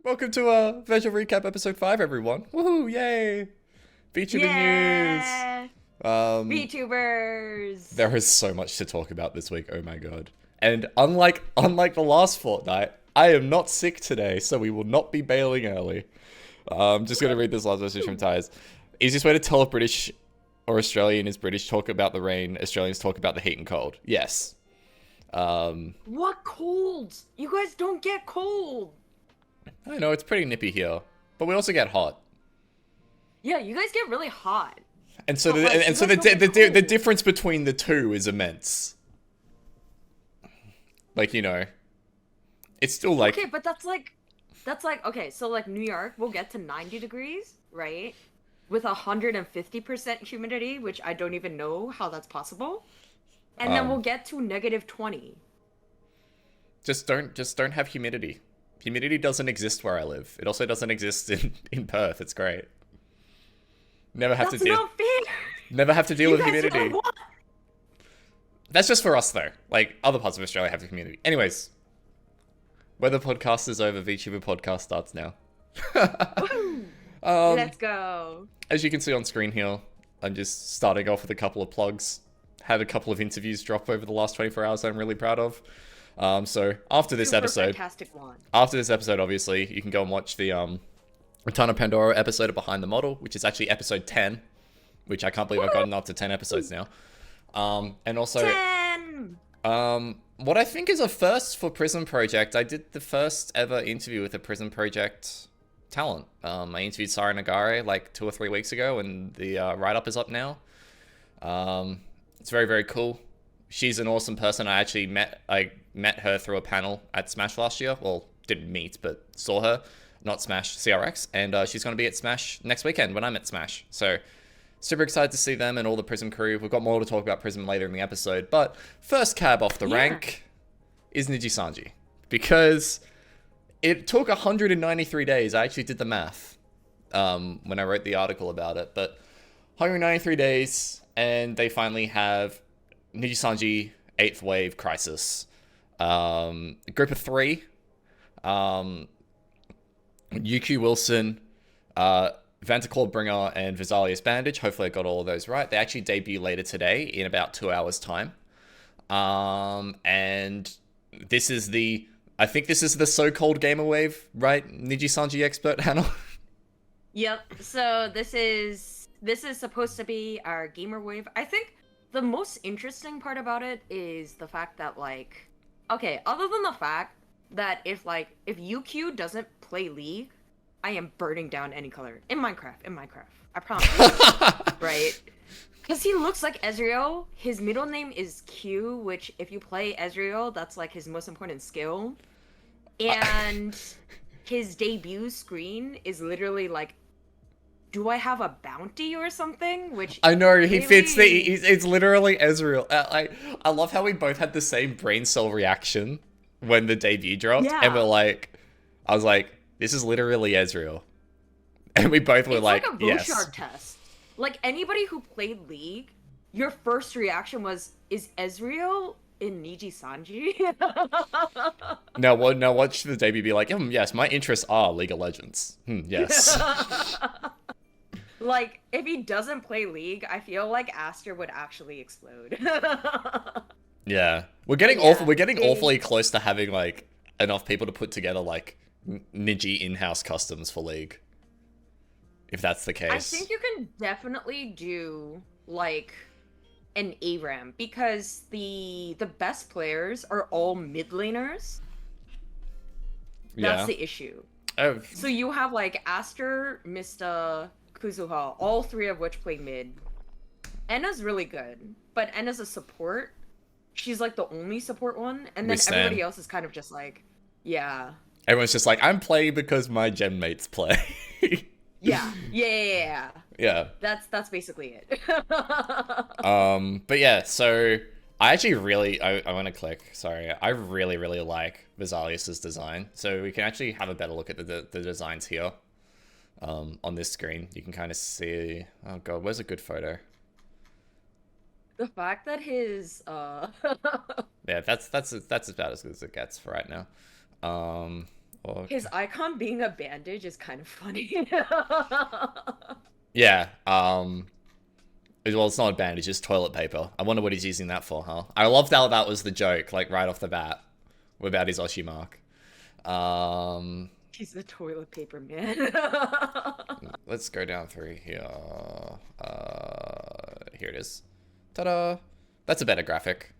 Welcome to Virtual Recap episode 5, everyone. Woohoo, yay! VTubing Yeah! news! VTubers! There is so much to talk about this week, oh my god. And unlike the last fortnight, I am not sick today, so we will not be bailing early. Just gonna read this last message from Tyres. Easiest way to tell if British or Australian is British talk about the rain, Australians talk about the heat and cold. Yes. What colds? You guys don't get cold! I know, it's pretty nippy here, but we also get hot. Yeah, you guys get really hot. And so, the difference between the two is immense. Like, you know, it's still like... Okay, but that's like, okay, so like New York will get to 90 degrees, right? With 150% humidity, which I don't even know how that's possible. And then we'll get to -20. Just don't have humidity. Humidity doesn't exist where I live. It also doesn't exist in Perth. It's great. Never have That's to deal. not fair. Never have to deal You with guys humidity. know what? That's just for us though. Like other parts of Australia have the humidity. Anyways, weather podcast is over. VTuber podcast starts now. Woo! Let's go. As you can see on screen here, I'm just starting off with a couple of plugs. Had a couple of interviews drop over the last 24 hours that I'm really proud of. So after this episode, fantastic one. after this episode, obviously, you can go and watch the Return of Pandora episode of Behind the Model, which is actually episode 10, which I can't believe I've gotten up to 10 episodes now. And also, 10! what I think is a first for PRISM Project, I did the first ever interview with a PRISM Project talent. I interviewed Sara Nagare like 2 or 3 weeks ago, and the write-up is up now. It's very, very cool. She's an awesome person. I actually met her through a panel at Smash last year. Well, didn't meet, but saw her. Not Smash, CRX. And she's going to be at Smash next weekend when I'm at Smash. So, super excited to see them and all the PRISM crew. We've got more to talk about PRISM later in the episode. But first cab off the rank is NIJISANJI. Because it took 193 days. I actually did the math when I wrote the article about it. But 193 days, and they finally have NIJISANJI 8th Wave Krisis. A group of 3. UQ Wilson, Vantaclaw Bringer, and Vesalius Bandage. Hopefully I got all of those right. They actually debut later today in about 2 hours time. And this is I think this is the so-called Gamer Wave, right? NIJISANJI expert, Hannah? Yep. So this is supposed to be our gamer wave. I think the most interesting part about it is the fact that like, okay, other than the fact that if UQ doesn't play League, I am burning down any color in Minecraft. I promise. Right? Because he looks like Ezreal. His middle name is Q, which if you play Ezreal, that's like his most important skill. And his debut screen is literally like, do I have a bounty or something? Which I know, he really... fits it's literally Ezreal. I love how we both had the same brain cell reaction when the debut dropped. Yeah. And I was like, this is literally Ezreal. And we both were it's like a yes. Bouchard test. Like, anybody who played League, your first reaction was, is Ezreal in NIJISANJI? Now watch the debut be like, yes, my interests are League of Legends. Yes. Like, if he doesn't play League, I feel like Aster would actually explode. Yeah. We're getting awfully close to having like enough people to put together like NIJI in-house customs for League. If that's the case. I think you can definitely do like an ARAM because the best players are all mid laners. That's the issue. Oh. So you have like Aster, Mista, Kuzuha, all 3 of which play mid. Enna's really good, but Enna's a support. She's like the only support one, and then everybody else is kind of just like, yeah. Everyone's just like, I'm playing because my gen mates play. Yeah. That's basically it. But yeah, so I actually really, I want to click, sorry. I really, really like Vesalius's design. So we can actually have a better look at the designs here. On this screen, you can kind of see, oh god, where's a good photo? The fact that his, Yeah, that's about as good as it gets for right now. Fuck. His icon being a bandage is kind of funny. Yeah. Well, it's not a bandage, it's toilet paper. I wonder what he's using that for, huh? I loved how that was the joke, like right off the bat, about his Oshi mark. He's the toilet paper man. Let's go down through here. Here it is. Ta-da! That's a better graphic.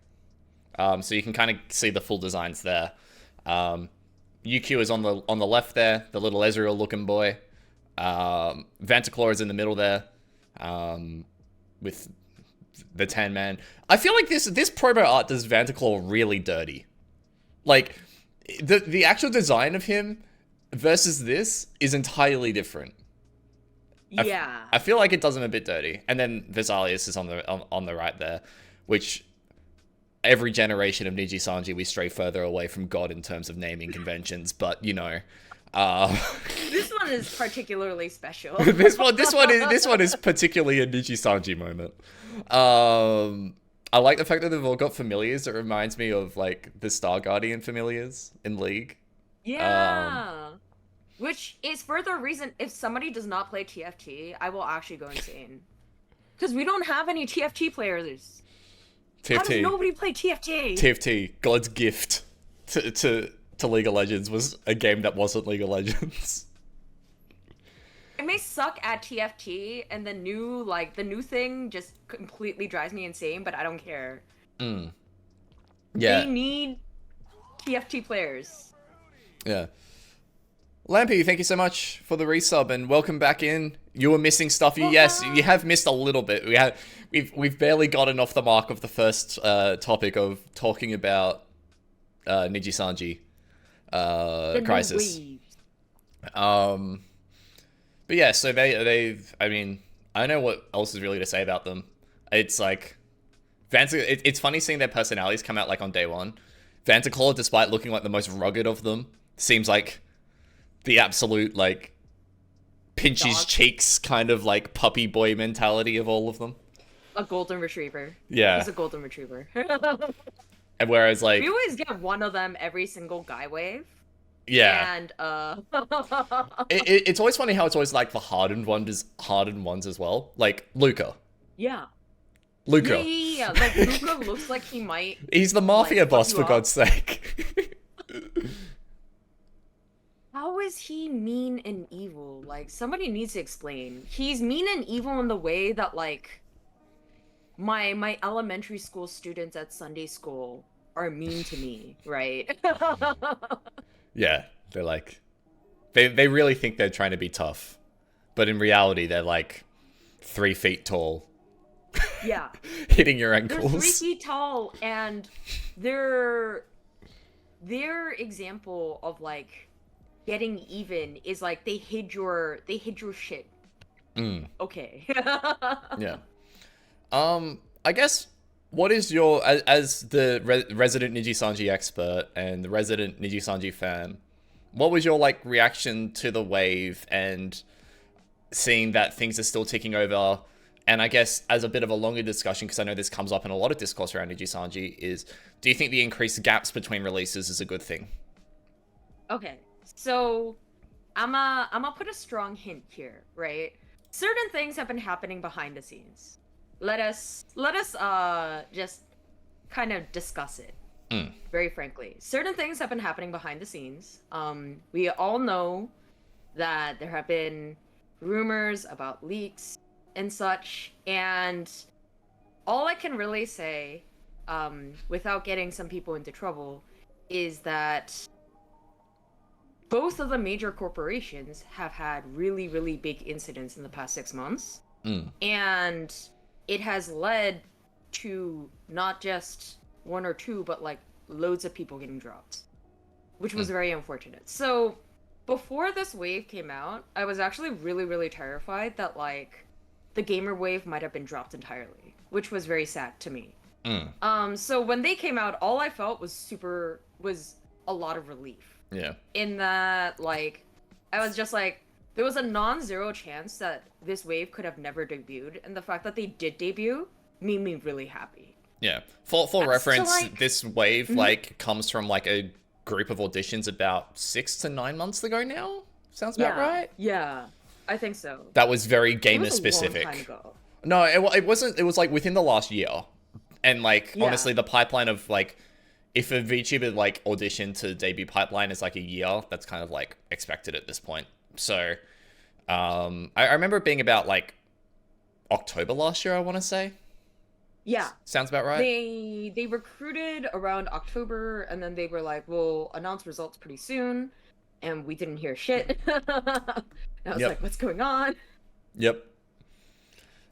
So you can kind of see the full designs there. UQ is on the left there, the little Ezreal looking boy. Vantaclaw is in the middle there, with the Tan Man. I feel like this promo art does Vantaclaw really dirty. Like the actual design of him versus this is entirely different. Yeah. I feel like it does him a bit dirty. And then Vesalius is on the right there, which every generation of NIJISANJI we stray further away from God in terms of naming conventions, but you know. This one is particularly special. this one is particularly a NIJISANJI moment. I like the fact that they've all got familiars. It reminds me of like the Star Guardian familiars in League. Yeah. Which is further reason if somebody does not play TFT, I will actually go insane. Because we don't have any TFT players. TFT. How does nobody play TFT? TFT, God's gift to League of Legends, was a game that wasn't League of Legends. It may suck at TFT, and the new thing just completely drives me insane, but I don't care. Yeah. They need TFT players. Yeah. Lampy, thank you so much for the resub and welcome back in. You were missing stuff. Yes, you have missed a little bit. We've barely gotten off the mark of the first topic of talking about NIJISANJI Krisis. But yeah, so they've. I mean, I don't know what else is really to say about them. It's like it's funny seeing their personalities come out like on day one. Vantaclaw, despite looking like the most rugged of them, seems like the absolute like pinch his cheeks kind of like puppy boy mentality of all of them. A golden retriever. Yeah, he's a golden retriever. And whereas like we always get one of them every single guy wave. Yeah, and it's always funny how it's always like the hardened ones as well, like Luca. Yeah. Luca. Yeah. Like Luca looks like he might. He's the mafia boss, for God's sake. How is he mean and evil? Like, somebody needs to explain. He's mean and evil in the way that, like, my elementary school students at Sunday school are mean to me, right? Yeah, they're like, they really think they're trying to be tough, but in reality, they're like 3 feet tall. Yeah. Hitting your ankles. They're 3 feet tall, and their example of, like, getting even is like they hid your shit. Okay. Yeah. I guess what is your as the resident NIJISANJI expert and the resident NIJISANJI fan, what was your like reaction to the wave and seeing that things are still ticking over? And I guess as a bit of a longer discussion, because I know this comes up in a lot of discourse around NIJISANJI, is do you think the increased gaps between releases is a good thing? Okay. So, I'ma put a strong hint here, right? Certain things have been happening behind the scenes. Let us just kind of discuss it. Very frankly. Certain things have been happening behind the scenes. We all know that there have been rumors about leaks and such, and all I can really say, without getting some people into trouble, is that both of the major corporations have had really, really big incidents in the past 6 months. And it has led to not just 1 or 2, but like loads of people getting dropped, which was very unfortunate. So before this wave came out, I was actually really, really terrified that like the gamer wave might have been dropped entirely, which was very sad to me. So when they came out, all I felt was a lot of relief. Yeah. In that, like, I was just like, there was a non-zero chance that this wave could have never debuted, and the fact that they did debut made me really happy. Yeah. For reference, like, this wave, like, comes from, like, a group of auditions about 6 to 9 months ago now. Sounds about right. Yeah, I think so. That was very gamer It was specific. a long time ago. No, it wasn't. It was like within the last year, and like honestly, Yeah. the pipeline of like, if a VTuber like audition to debut pipeline is like a year, that's kind of like expected at this point. So, I remember it being about like October last year, I want to say. Yeah. Sounds about right. They recruited around October, and then they were like, "We'll announce results pretty soon," and we didn't hear shit. And I was Yep. like, "What's going on?" Yep.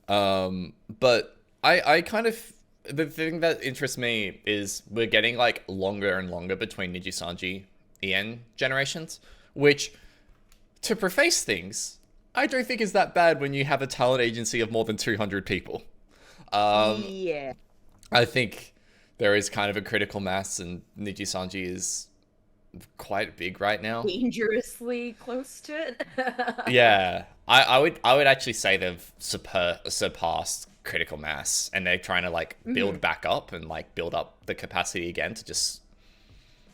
But I kind of, the thing that interests me is we're getting like longer and longer between NIJISANJI EN generations, which, to preface things, I don't think is that bad when you have a talent agency of more than 200 people. Yeah. I think there is kind of a critical mass, and NIJISANJI is quite big right now. Dangerously close to it. Yeah, I would actually say they've surpassed critical mass, and they're trying to like build back up and like build up the capacity again to just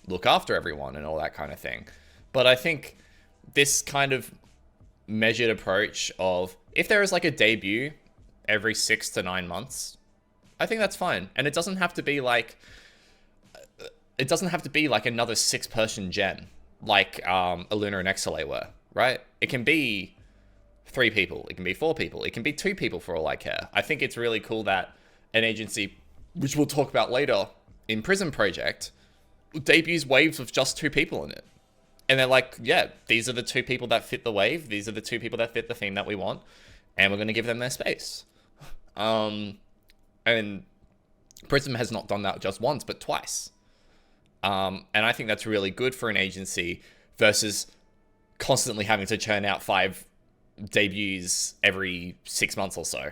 look after everyone and all that kind of thing. But I think this kind of measured approach of, if there is like a debut every 6 to 9 months, I think that's fine. And it doesn't have to be like another 6-person gen like Aluna and XLA were, right? It can be 3 people, it can be 4 people, it can be 2 people for all I care. I think it's really cool that an agency, which we'll talk about later in PRISM Project, debuts waves with just 2 people in it. And they're like, yeah, these are the 2 people that fit the wave, these are the 2 people that fit the theme that we want, and we're going to give them their space. And PRISM has not done that just once, but twice. And I think that's really good for an agency versus constantly having to churn out 5 debuts every 6 months or so.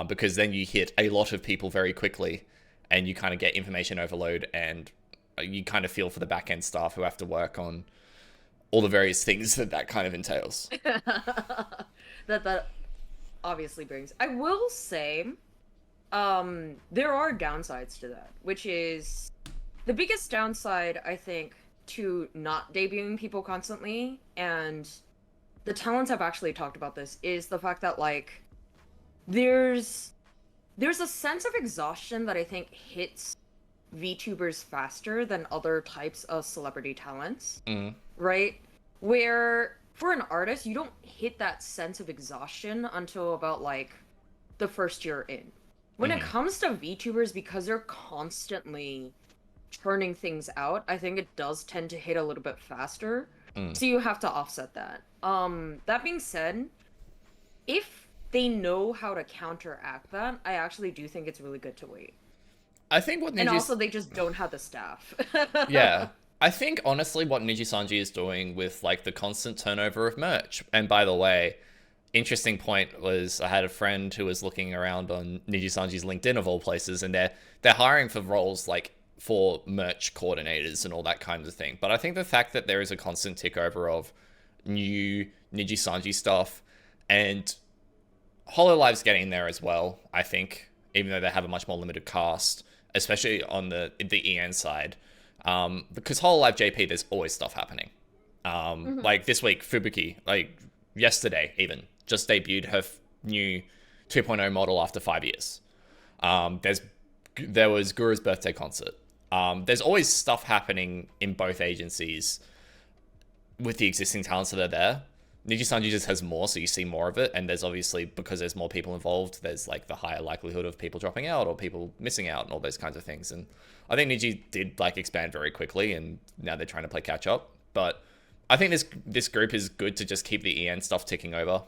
Because then you hit a lot of people very quickly, and you kind of get information overload, and you kind of feel for the back-end staff who have to work on all the various things that kind of entails. that obviously brings. I will say, there are downsides to that, which is the biggest downside, I think, to not debuting people constantly, and the talents have actually talked about this, is the fact that like there's a sense of exhaustion that I think hits VTubers faster than other types of celebrity talents. Right? Where for an artist, you don't hit that sense of exhaustion until about like the first year in. When it comes to VTubers, because they're constantly churning things out, I think it does tend to hit a little bit faster. So you have to offset that. That being said, if they know how to counteract that, I actually do think it's really good to wait. I think what and also they just don't have the staff. Yeah. I think, honestly, what NIJISANJI is doing with, like, the constant turnover of merch. And by the way, interesting point was I had a friend who was looking around on NIJISANJI's LinkedIn, of all places, and they're hiring for roles, like, for merch coordinators and all that kind of thing. But I think the fact that there is a constant tick over of new NIJISANJI stuff, and Hololive's getting there as well, I think, even though they have a much more limited cast, especially on the EN side. Because Hololive JP, there's always stuff happening. Like this week, Fubuki, like yesterday even, just debuted her new 2.0 model after 5 years. There was Guru's birthday concert. There's always stuff happening in both agencies with the existing talents that are there. NIJISANJI just has more, so you see more of it, and there's obviously, because there's more people involved, there's like the higher likelihood of people dropping out or people missing out and all those kinds of things. And I think NIJI did like expand very quickly, and now they're trying to play catch up. But I think this group is good to just keep the EN stuff ticking over.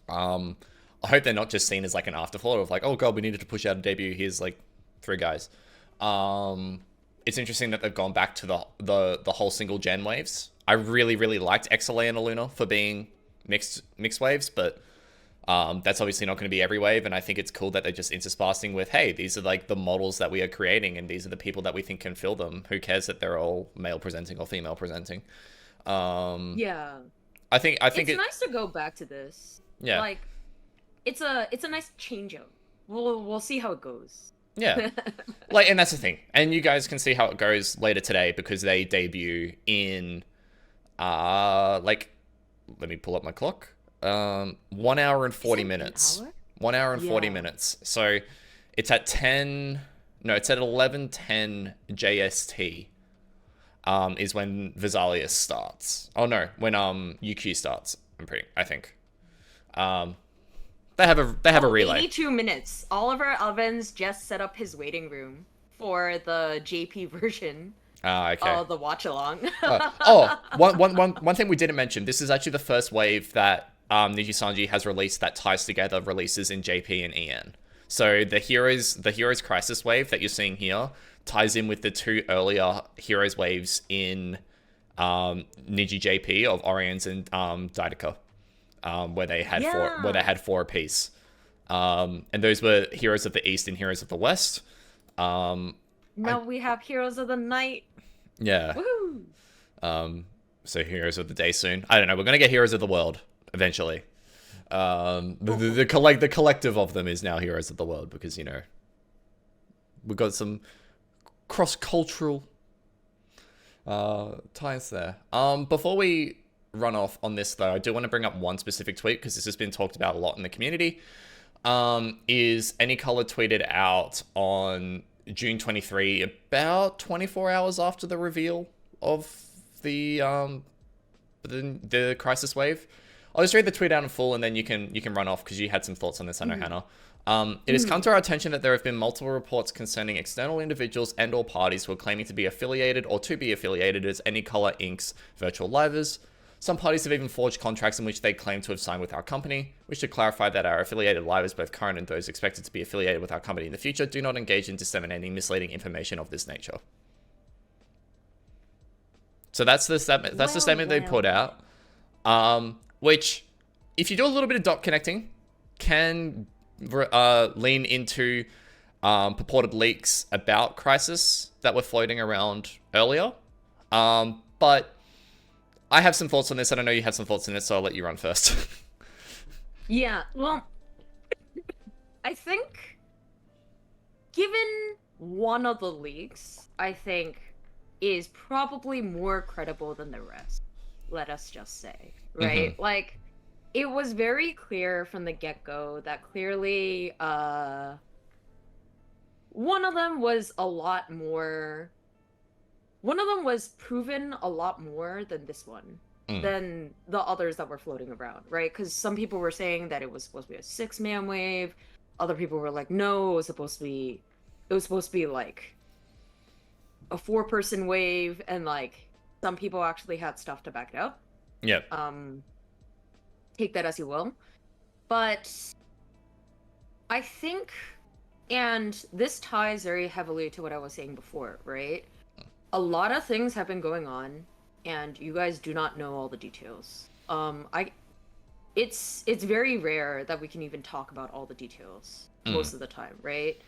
I hope they're not just seen as like an afterthought of like, oh god, we needed to push out a debut, here's like 3 guys. It's interesting that they've gone back to the whole single gen waves. I really, really liked XLA and Aluna for being mixed waves, but that's obviously not going to be every wave, and I think it's cool that they're just interspersing with, hey, these are like the models that we are creating, and these are the people that we think can fill them. Who cares that they're all male presenting or female presenting? Yeah. I think it's nice to go back to this. Yeah. Like, it's a nice change up. We'll see how it goes. Yeah. Like, and that's the thing. And you guys can see how it goes later today because they debut in, like, let me pull up my clock. 1 hour and 40 minutes. 1 hour and 40 minutes. So it's at 11:10 JST. Is when Vesalius starts. Oh no, when UQ starts. I think. They have a relay. 82 minutes. Oliver Evans just set up his waiting room for the JP version. Okay. The watch along. One thing we didn't mention. This is actually the first wave that NIJISANJI has released that ties together releases in JP and EN. So the Heroes Crisis wave that you're seeing here ties in with the 2 earlier Heroes waves in NIJI JP of Orions and Didaka, where they had 4 apiece. And those were Heroes of the East and Heroes of the West. Now we have Heroes of the Night. Yeah. Woohoo! So Heroes of the Day soon. I don't know. We're gonna get Heroes of the World eventually. The collective of them is now Heroes of the World because, you know, we've got some cross-cultural ties there. Before we run off on this, though, I do want to bring up one specific tweet because this has been talked about a lot in the community. Is AnyColor tweeted out on June 23, about 24 hours after the reveal of the Crisis wave. I'll just read the tweet out in full, and then you can run off because you had some thoughts on this, I know, Hannah. It has come to our attention that there have been multiple reports concerning external individuals and/or parties who are claiming to be affiliated or to be affiliated as AnyColor Inc.'s virtual livers. Some parties have even forged contracts in which they claim to have signed with our company. We should clarify that our affiliated livers, both current and those expected to be affiliated with our company in the future, do not engage in disseminating misleading information of this nature. So that's the statement. That's the statement they put out. Which, if you do a little bit of dot connecting, can lean into purported leaks about Krisis that were floating around earlier. But I have some thoughts on this, and I know you have some thoughts on this, so I'll let you run first. Yeah, well, I think, given one of the leaks, I think, is probably more credible than the rest. Let us just say, right? Mm-hmm. Like, it was very clear from the get-go that clearly, one of them was proven a lot more than this one, than the others that were floating around, right? Because some people were saying that it was supposed to be a 6-man wave. Other people were like, no, it was supposed to be like a 4-person wave, and like some people actually had stuff to back it up. Yep. Take that as you will. But I think, and this ties very heavily to what I was saying before, right? A lot of things have been going on, and you guys do not know all the details. It's very rare that we can even talk about all the details most of the time, right?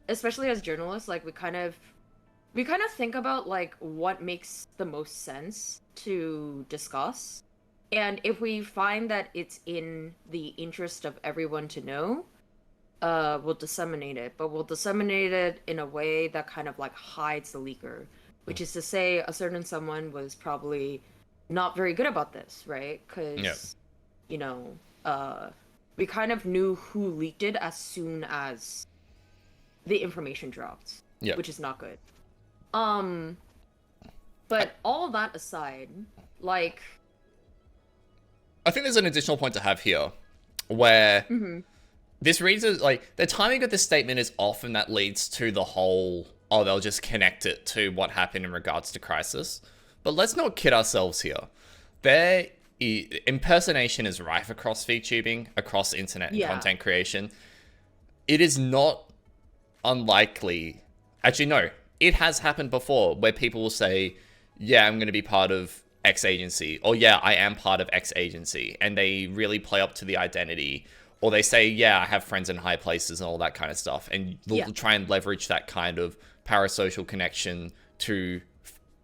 Especially as journalists, like we kind of think about like what makes the most sense to discuss, and if we find that it's in the interest of everyone to know, we'll disseminate it, but we'll disseminate it in a way that kind of like hides the leaker, which is to say a certain someone was probably not very good about this, right? Because, you know, we kind of knew who leaked it as soon as the information dropped, which is not good. But all that aside, like, I think there's an additional point to have here, where this reads as, like, the timing of this statement is often that leads to the whole, oh, they'll just connect it to what happened in regards to Krisis. But let's not kid ourselves here. Impersonation is rife across VTubing, across internet and content creation. It is not unlikely. Actually, no. It has happened before where people will say, yeah, I'm going to be part of X agency, or yeah, I am part of X agency, and they really play up to the identity, or they say, yeah, I have friends in high places and all that kind of stuff, and they'll try and leverage that kind of parasocial connection to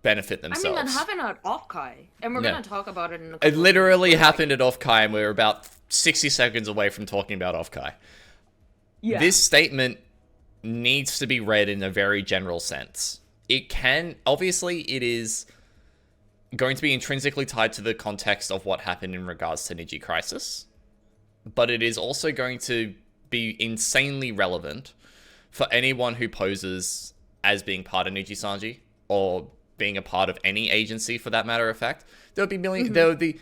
benefit themselves. I mean, that happened at Offkai, and we're going to talk about it in a couple It literally happened at Offkai, and we're about 60 seconds away from talking about Offkai. Yeah. This statement needs to be read in a very general sense. Obviously, it is going to be intrinsically tied to the context of what happened in regards to NIJI Krisis, but it is also going to be insanely relevant for anyone who poses as being part of NIJISANJI or being a part of any agency, for that matter of fact. There would be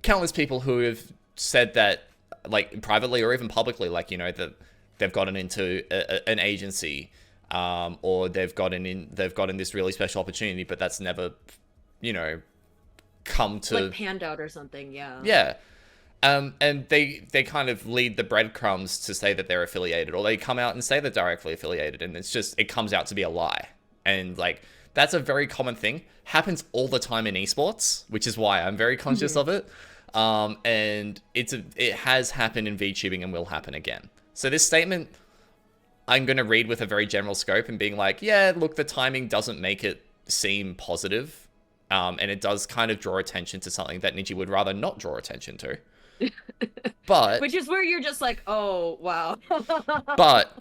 countless people who have said that, like, privately or even publicly, like, you know, that they've gotten into an agency, or they've gotten this really special opportunity, but that's never, you know, come to, like, panned out or something. Yeah. And they kind of lead the breadcrumbs to say that they're affiliated, or they come out and say they're directly affiliated, and it comes out to be a lie. And, like, that's a very common thing. Happens all the time in esports, which is why I'm very conscious of it. And it has happened in VTubing and will happen again. So this statement, I'm going to read with a very general scope and being like, yeah, look, the timing doesn't make it seem positive. And it does kind of draw attention to something that NIJI would rather not draw attention to. But which is where you're just like, oh, wow. But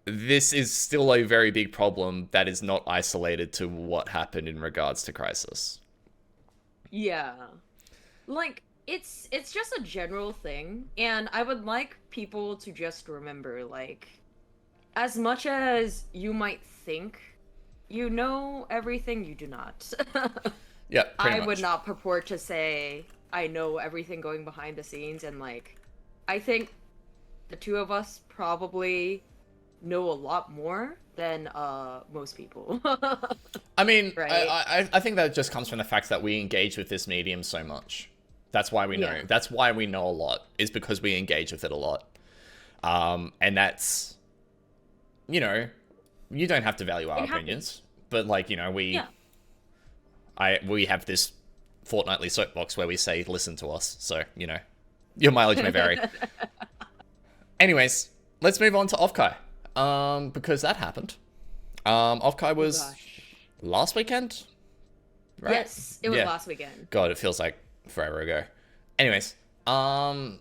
this is still a very big problem that is not isolated to what happened in regards to Krisis. Yeah. Like, it's just a general thing, and I would like people to just remember, like, as much as you might think you know everything, you do not. Yeah, I would not purport to say I know everything going behind the scenes, and, like, I think the two of us probably know a lot more than most people. I mean, right? I think that just comes from the fact that we engage with this medium so much. That's why we know. Yeah. That's why we know a lot, is because we engage with it a lot. And that's, you know, you don't have to value our opinions, but, like, you know, we have this fortnightly soapbox where we say, listen to us. So, you know, your mileage may vary. Anyways, let's move on to Offkai. Because that happened. Offkai was last weekend, right? Yes, it was last weekend. God, it feels like forever ago. Anyways, and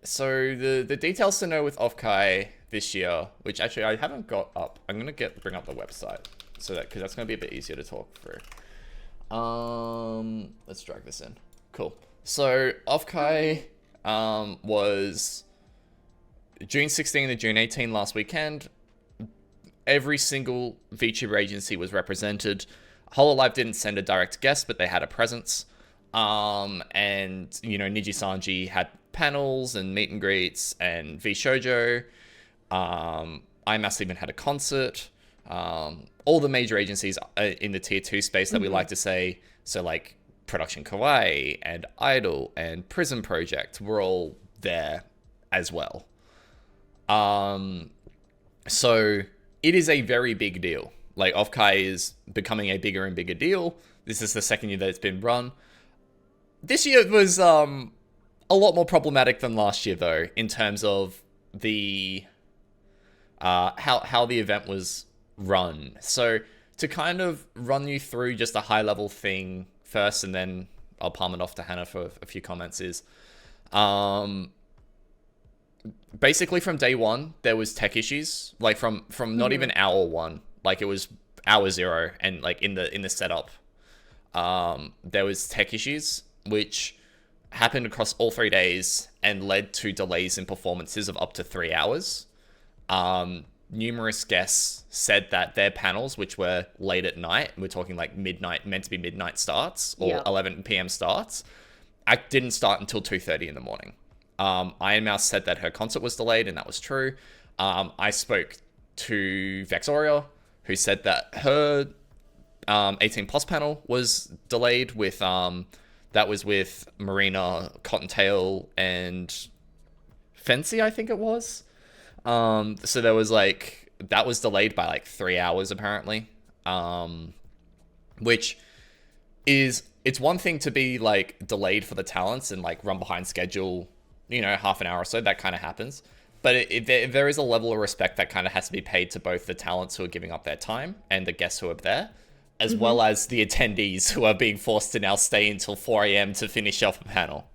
so the details to know with Offkai this year, which actually I haven't got up. I'm gonna bring up the website so that, because that's gonna be a bit easier to talk through. Let's drag this in. Cool. So Offkai was June 16 to June 18 last weekend. Every single VTuber agency was represented. Hololive didn't send a direct guest, but they had a presence. And, you know, NIJISANJI had panels and meet and greets, and VShojo. IMAS even had a concert. All the major agencies in the tier 2 space that we like to say, so like Production Kawaii and idolEN and PRISM Project were all there as well. So it is a very big deal. Like, Offkai is becoming a bigger and bigger deal. This is the second year that it's been run. This year was a lot more problematic than last year, though, in terms of the how the event was run. So to kind of run you through just a high level thing first, and then I'll palm it off to Hannah for a few comments, is basically from day one there was tech issues, like from not even hour one, like it was hour 0, and like in the setup there was tech issues which happened across all 3 days and led to delays in performances of up to 3 hours. Numerous guests said that their panels, which were late at night, we're talking like midnight, meant to be midnight starts, or 11 p.m. starts, didn't start until 2:30 in the morning. Iron Mouse said that her concert was delayed, and that was true. I spoke to Vexoria, who said that her 18 plus panel was delayed with that was with Marina, Cottontail, and Fancy, I think it was. So there was like, that was delayed by like 3 hours apparently. Which is, it's one thing to be like delayed for the talents and like run behind schedule, you know, half an hour or so, that kind of happens. But there is a level of respect that kind of has to be paid to both the talents who are giving up their time and the guests who are there, as well as the attendees who are being forced to now stay until 4 a.m. to finish off a panel.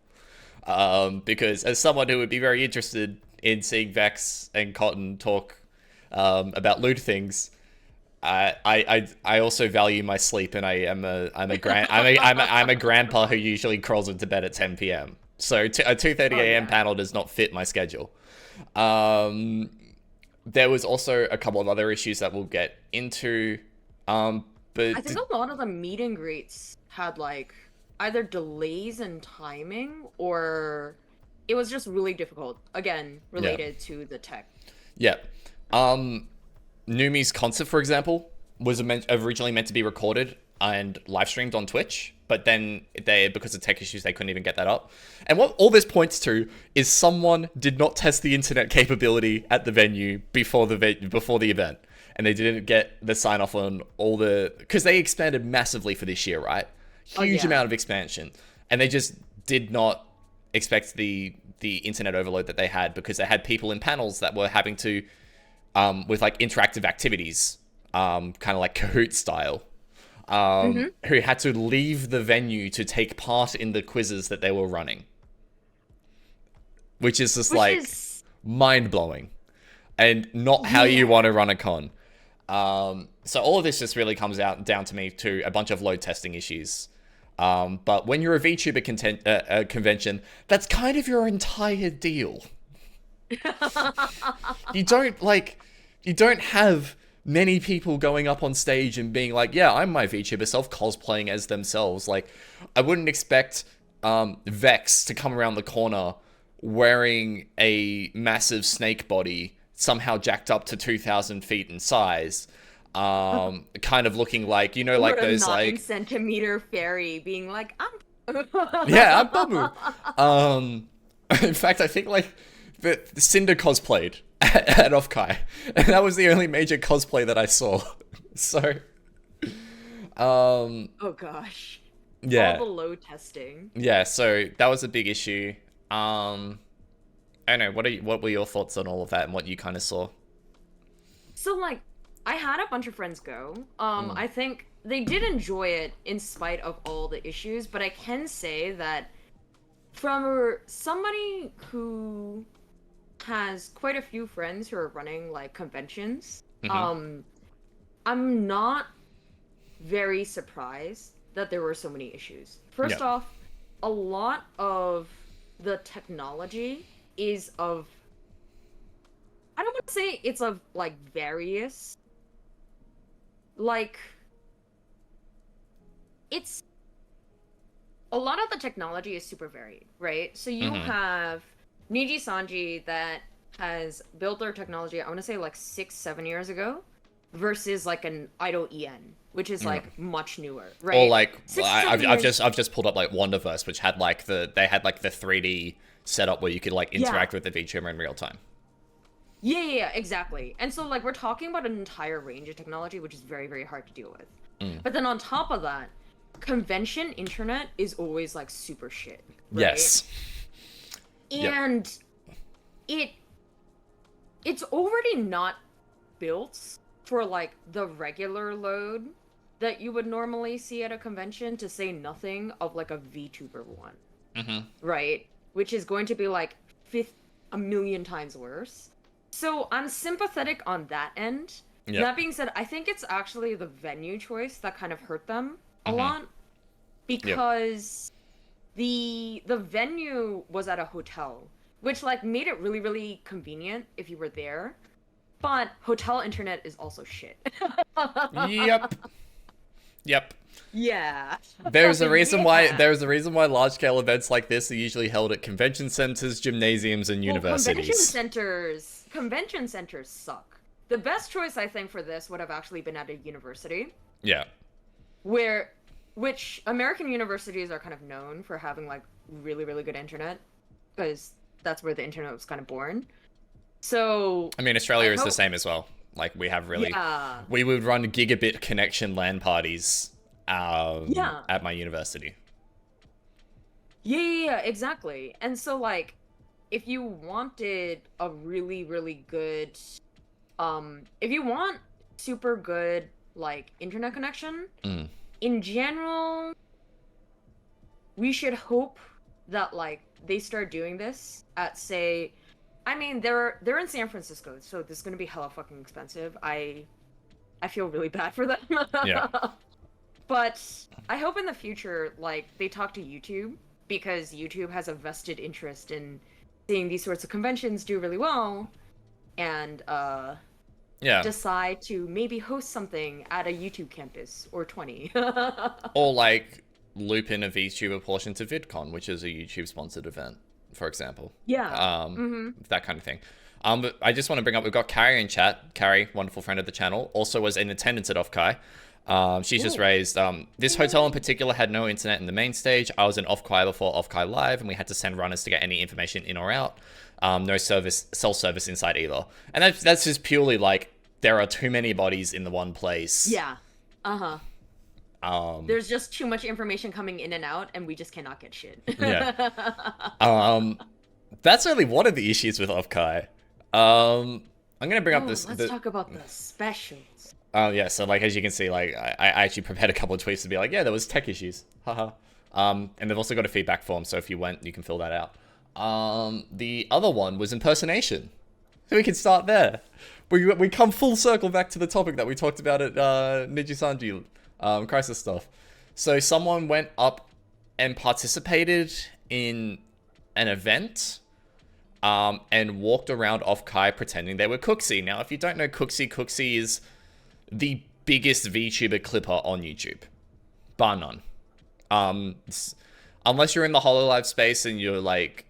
Because as someone who would be very interested in seeing Vex and Cotton talk about lewd things, I also value my sleep, and I'm a grandpa who usually crawls into bed at 10 p.m. So a 2:30 a.m. panel does not fit my schedule. There was also a couple of other issues that we'll get into. But I think a lot of the meet and greets had like either delays in timing or it was just really difficult. Again, related to the tech. Yeah. Numi's concert, for example, was originally meant to be recorded and live streamed on Twitch, but then because of tech issues, they couldn't even get that up. And what all this points to is someone did not test the internet capability at the venue before the event, and they didn't get the sign off on all because they expanded massively for this year, right? Huge amount of expansion, and they just did not expect the internet overload that they had, because they had people in panels that were having to with like interactive activities, kind of like Kahoot style, who had to leave the venue to take part in the quizzes that they were running, which is just mind-blowing and not how you want to run a con. So all of this just really comes down to me to a bunch of load testing issues. But when you're a VTuber convention, that's kind of your entire deal. You don't have many people going up on stage and being like, yeah, I'm my VTuber self, cosplaying as themselves. Like, I wouldn't expect Vex to come around the corner wearing a massive snake body, somehow jacked up to 2,000 feet in size, kind of looking like, you know, like those 9-centimeter fairy being like, I'm yeah, I'm Babu. In fact, I think like the Cinder cosplayed at Offkai, and that was the only major cosplay that I saw. So oh gosh, yeah, all the load testing. Yeah, so that was a big issue. I don't know, what were your thoughts on all of that and what you kind of saw? So like, I had a bunch of friends go. I think they did enjoy it in spite of all the issues, but I can say that from somebody who has quite a few friends who are running like conventions, I'm not very surprised that there were so many issues. First off, a lot of the technology is of, I don't want to say it's of like various, like, it's, a lot of the technology is super varied, right? So you have NIJISANJI that has built their technology, I want to say like 6-7 years ago, versus like an idolEN, which is like much newer, right? Or like, I've just pulled up like Wonderverse, which had like the 3D setup where you could like interact with the VTuber in real time. Yeah, exactly. And so like we're talking about an entire range of technology, which is very, very hard to deal with. But then on top of that, convention internet is always like super shit, right? Yes. And it's already not built for like the regular load that you would normally see at a convention, to say nothing of like a VTuber one, right? Which is going to be like a million times worse. So I'm sympathetic on that end. That being said, I think it's actually the venue choice that kind of hurt them a lot, because the venue was at a hotel, which like made it really, really convenient if you were there. But hotel internet is also shit. Yep. Yeah. There's a reason why large scale events like this are usually held at convention centers, gymnasiums, and universities. Convention centers suck. The best choice, I think, for this would have actually been at a university. Yeah. Which American universities are kind of known for having like really, really good internet, because that's where the internet was kind of born. So I mean, Australia is the same as well. Like, we have really we would run gigabit connection LAN parties at my university. Yeah, exactly. And so like, if you wanted a really, really good if you want super good like internet connection, in general, we should hope that like they start doing this at, say, I mean, they're in San Francisco, so this is gonna be hella fucking expensive. I feel really bad for them. Yeah. But I hope in the future, like, they talk to YouTube, because YouTube has a vested interest in seeing these sorts of conventions do really well, and Yeah. decide to maybe host something at a YouTube campus or 20. Or like loop in a VTuber portion to VidCon, which is a YouTube sponsored event, for example. Yeah. That kind of thing. But I just want to bring up, we've got Carrie in chat. Carrie, wonderful friend of the channel, also was in attendance at Offkai. She's just raised, this hotel in particular had no internet in the main stage. I was in Offkai before Offkai Live, and we had to send runners to get any information in or out. No cell service inside either. And that's just purely like, there are too many bodies in the one place. Yeah. There's just too much information coming in and out, and we just cannot get shit. Yeah. That's only one of the issues with Offkai. I'm gonna bring up this. Let's talk about the specials. Yeah. So like, as you can see, like I actually prepared a couple of tweets to be like, yeah, there was tech issues. Haha. And they've also got a feedback form, so if you went, you can fill that out. The other one was impersonation. So we can start there. We come full circle back to the topic that we talked about at NIJISANJI Krisis stuff. So someone went up and participated in an event and walked around Offkai pretending they were Cooksey. Now, if you don't know Cooksey, Cooksey is the biggest VTuber clipper on YouTube. Bar none. Unless you're in the Hololive space and you're like,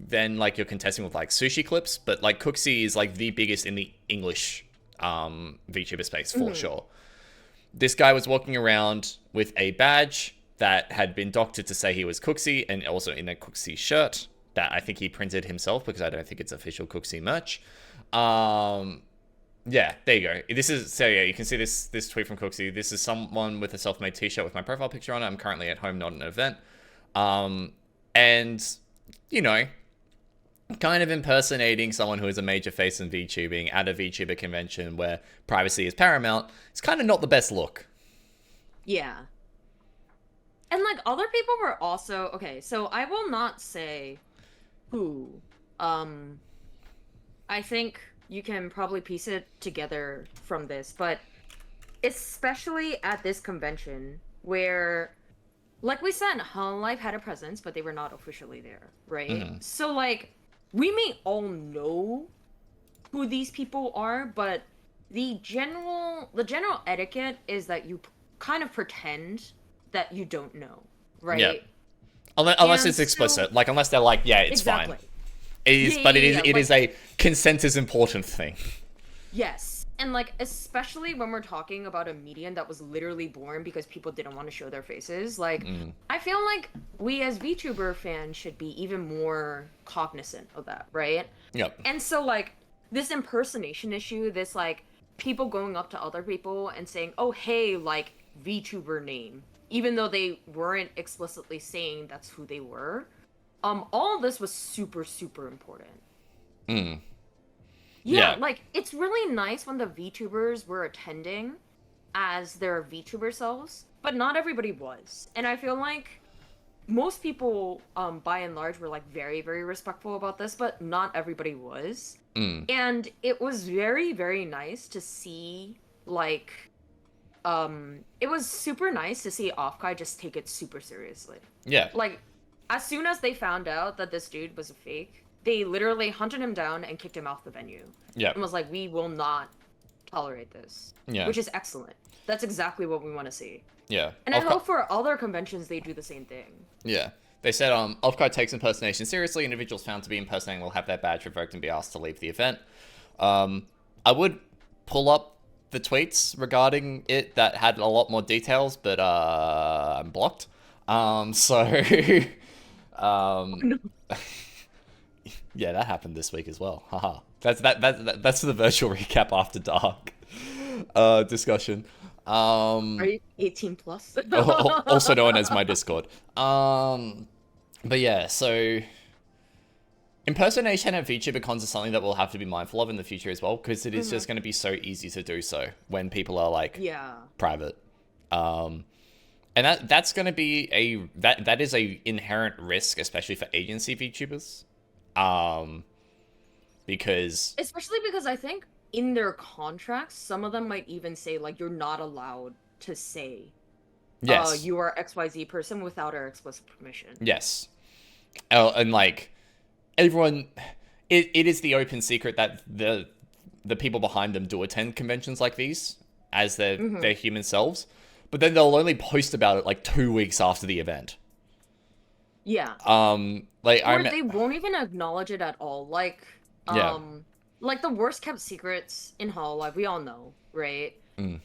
then like you're contesting with like sushi clips, but like Cooksey is like the biggest in the English VTuber space for sure. This guy was walking around with a badge that had been doctored to say he was Cooksey, and also in a Cooksey shirt that I think he printed himself, because I don't think it's official Cooksey merch. Yeah, there you go. This is, so yeah, you can see this tweet from Cooksey. This is someone with a self-made t-shirt with my profile picture on it. I'm currently at home, not at an event. And, you know, kind of impersonating someone who is a major face in VTubing at a VTuber convention where privacy is paramount. It's kind of not the best look. Yeah. And like, other people were also, okay, so I will not say who. I think you can probably piece it together from this, but especially at this convention where, like we said, Hololive had a presence, but they were not officially there, right? So like, we may all know who these people are, but the general etiquette is that you kind of pretend that you don't know, right? Yeah. Unless it's explicit, like unless they're like, yeah, it's fine. It is, but it is a consent is important thing. Yes, and like especially when we're talking about a medium that was literally born because people didn't want to show their faces. Like, I feel like we as VTuber fans should be even more cognizant of that, right? Yep. And so like this impersonation issue, this like people going up to other people and saying, "Oh hey, like VTuber name," even though they weren't explicitly saying that's who they were. All of this was super, super important. Yeah, like, it's really nice when the VTubers were attending as their VTuber selves, but not everybody was. And I feel like most people, by and large, were, like, very, very respectful about this, but not everybody was. And it was very, very nice to see, like, it was super nice to see Offkai just take it super seriously. Yeah. Like, as soon as they found out that this dude was a fake, they literally hunted him down and kicked him off the venue. Yeah. And was like, we will not tolerate this. Yeah. Which is excellent. That's exactly what we want to see. Yeah. And I hope for other conventions they do the same thing. Yeah. They said, Offkai takes impersonation seriously. Individuals found to be impersonating will have their badge revoked and be asked to leave the event. I would pull up the tweets regarding it that had a lot more details, but I'm blocked. Yeah, that happened this week as well. Haha. That's the virtual recap after dark discussion. Are you 18 plus? Also known as my Discord. But yeah, so impersonation at VTuber cons is something that we'll have to be mindful of in the future as well, because it is just going to be so easy to do so when people are like private. And that's going to be that is a inherent risk, especially for agency VTubers. because Especially because I think in their contracts, some of them might even say like you're not allowed to say yes, you are XYZ person without our explicit permission. yes, and like everyone, it is the open secret that the people behind them do attend conventions like these as their human selves, but then they'll only post about it like 2 weeks after the event. Yeah. Like Or they won't even acknowledge it at all. Like, yeah, like the worst kept secrets in Hololive, we all know, right? Mm.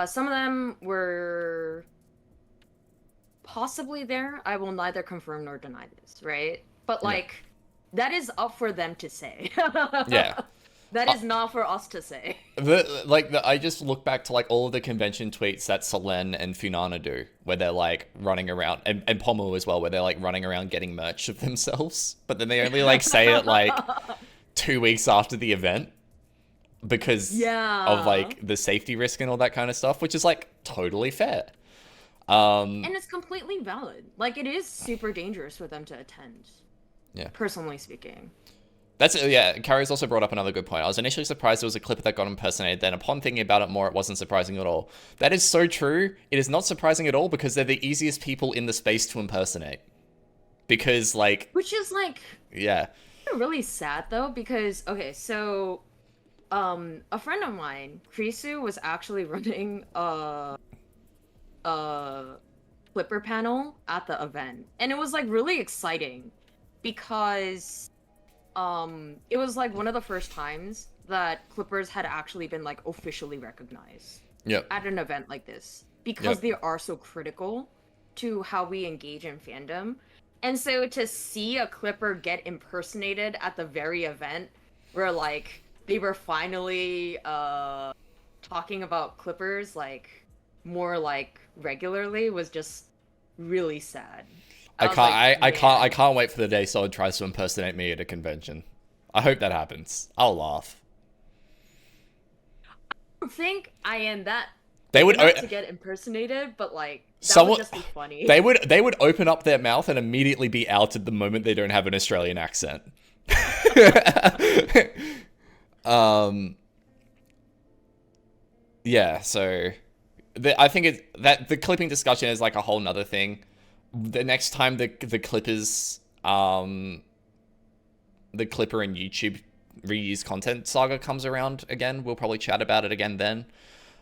Some of them were possibly there. I will neither confirm nor deny this, right? But like, that is up for them to say. yeah. That is not for us to say. I just look back to like all of the convention tweets that soleN and Funana do, where they're like running around, and Pomu as well, where they're like running around getting merch of themselves, but then they only like say it like 2 weeks after the event because of like the safety risk and all that kind of stuff, which is like totally fair. And it's completely valid. Like, it is super dangerous for them to attend. Yeah. Personally speaking. Carrie's also brought up another good point. I was initially surprised there was a clip that got impersonated, then upon thinking about it more, it wasn't surprising at all. That is so true. It is not surprising at all because they're the easiest people in the space to impersonate. Because, like... Which is, like... Yeah. Really sad, though, because, okay, so... a friend of mine, Krisis, was actually running a Flipper panel at the event. And it was, like, really exciting. Because... it was like one of the first times that Clippers had actually been like officially recognized at an event like this because they are so critical to how we engage in fandom. And so to see a Clipper get impersonated at the very event where like they were finally talking about Clippers like more like regularly was just really sad. I can't wait for the day someone tries to impersonate me at a convention. I hope that happens. I'll laugh. I don't think I am that they would to get impersonated, but like that would just be funny. They would open up their mouth and immediately be outed the moment they don't have an Australian accent. Yeah, so I think that the clipping discussion is like a whole nother thing. The next time the Clippers, the Clipper and YouTube reuse content saga comes around again, we'll probably chat about it again then.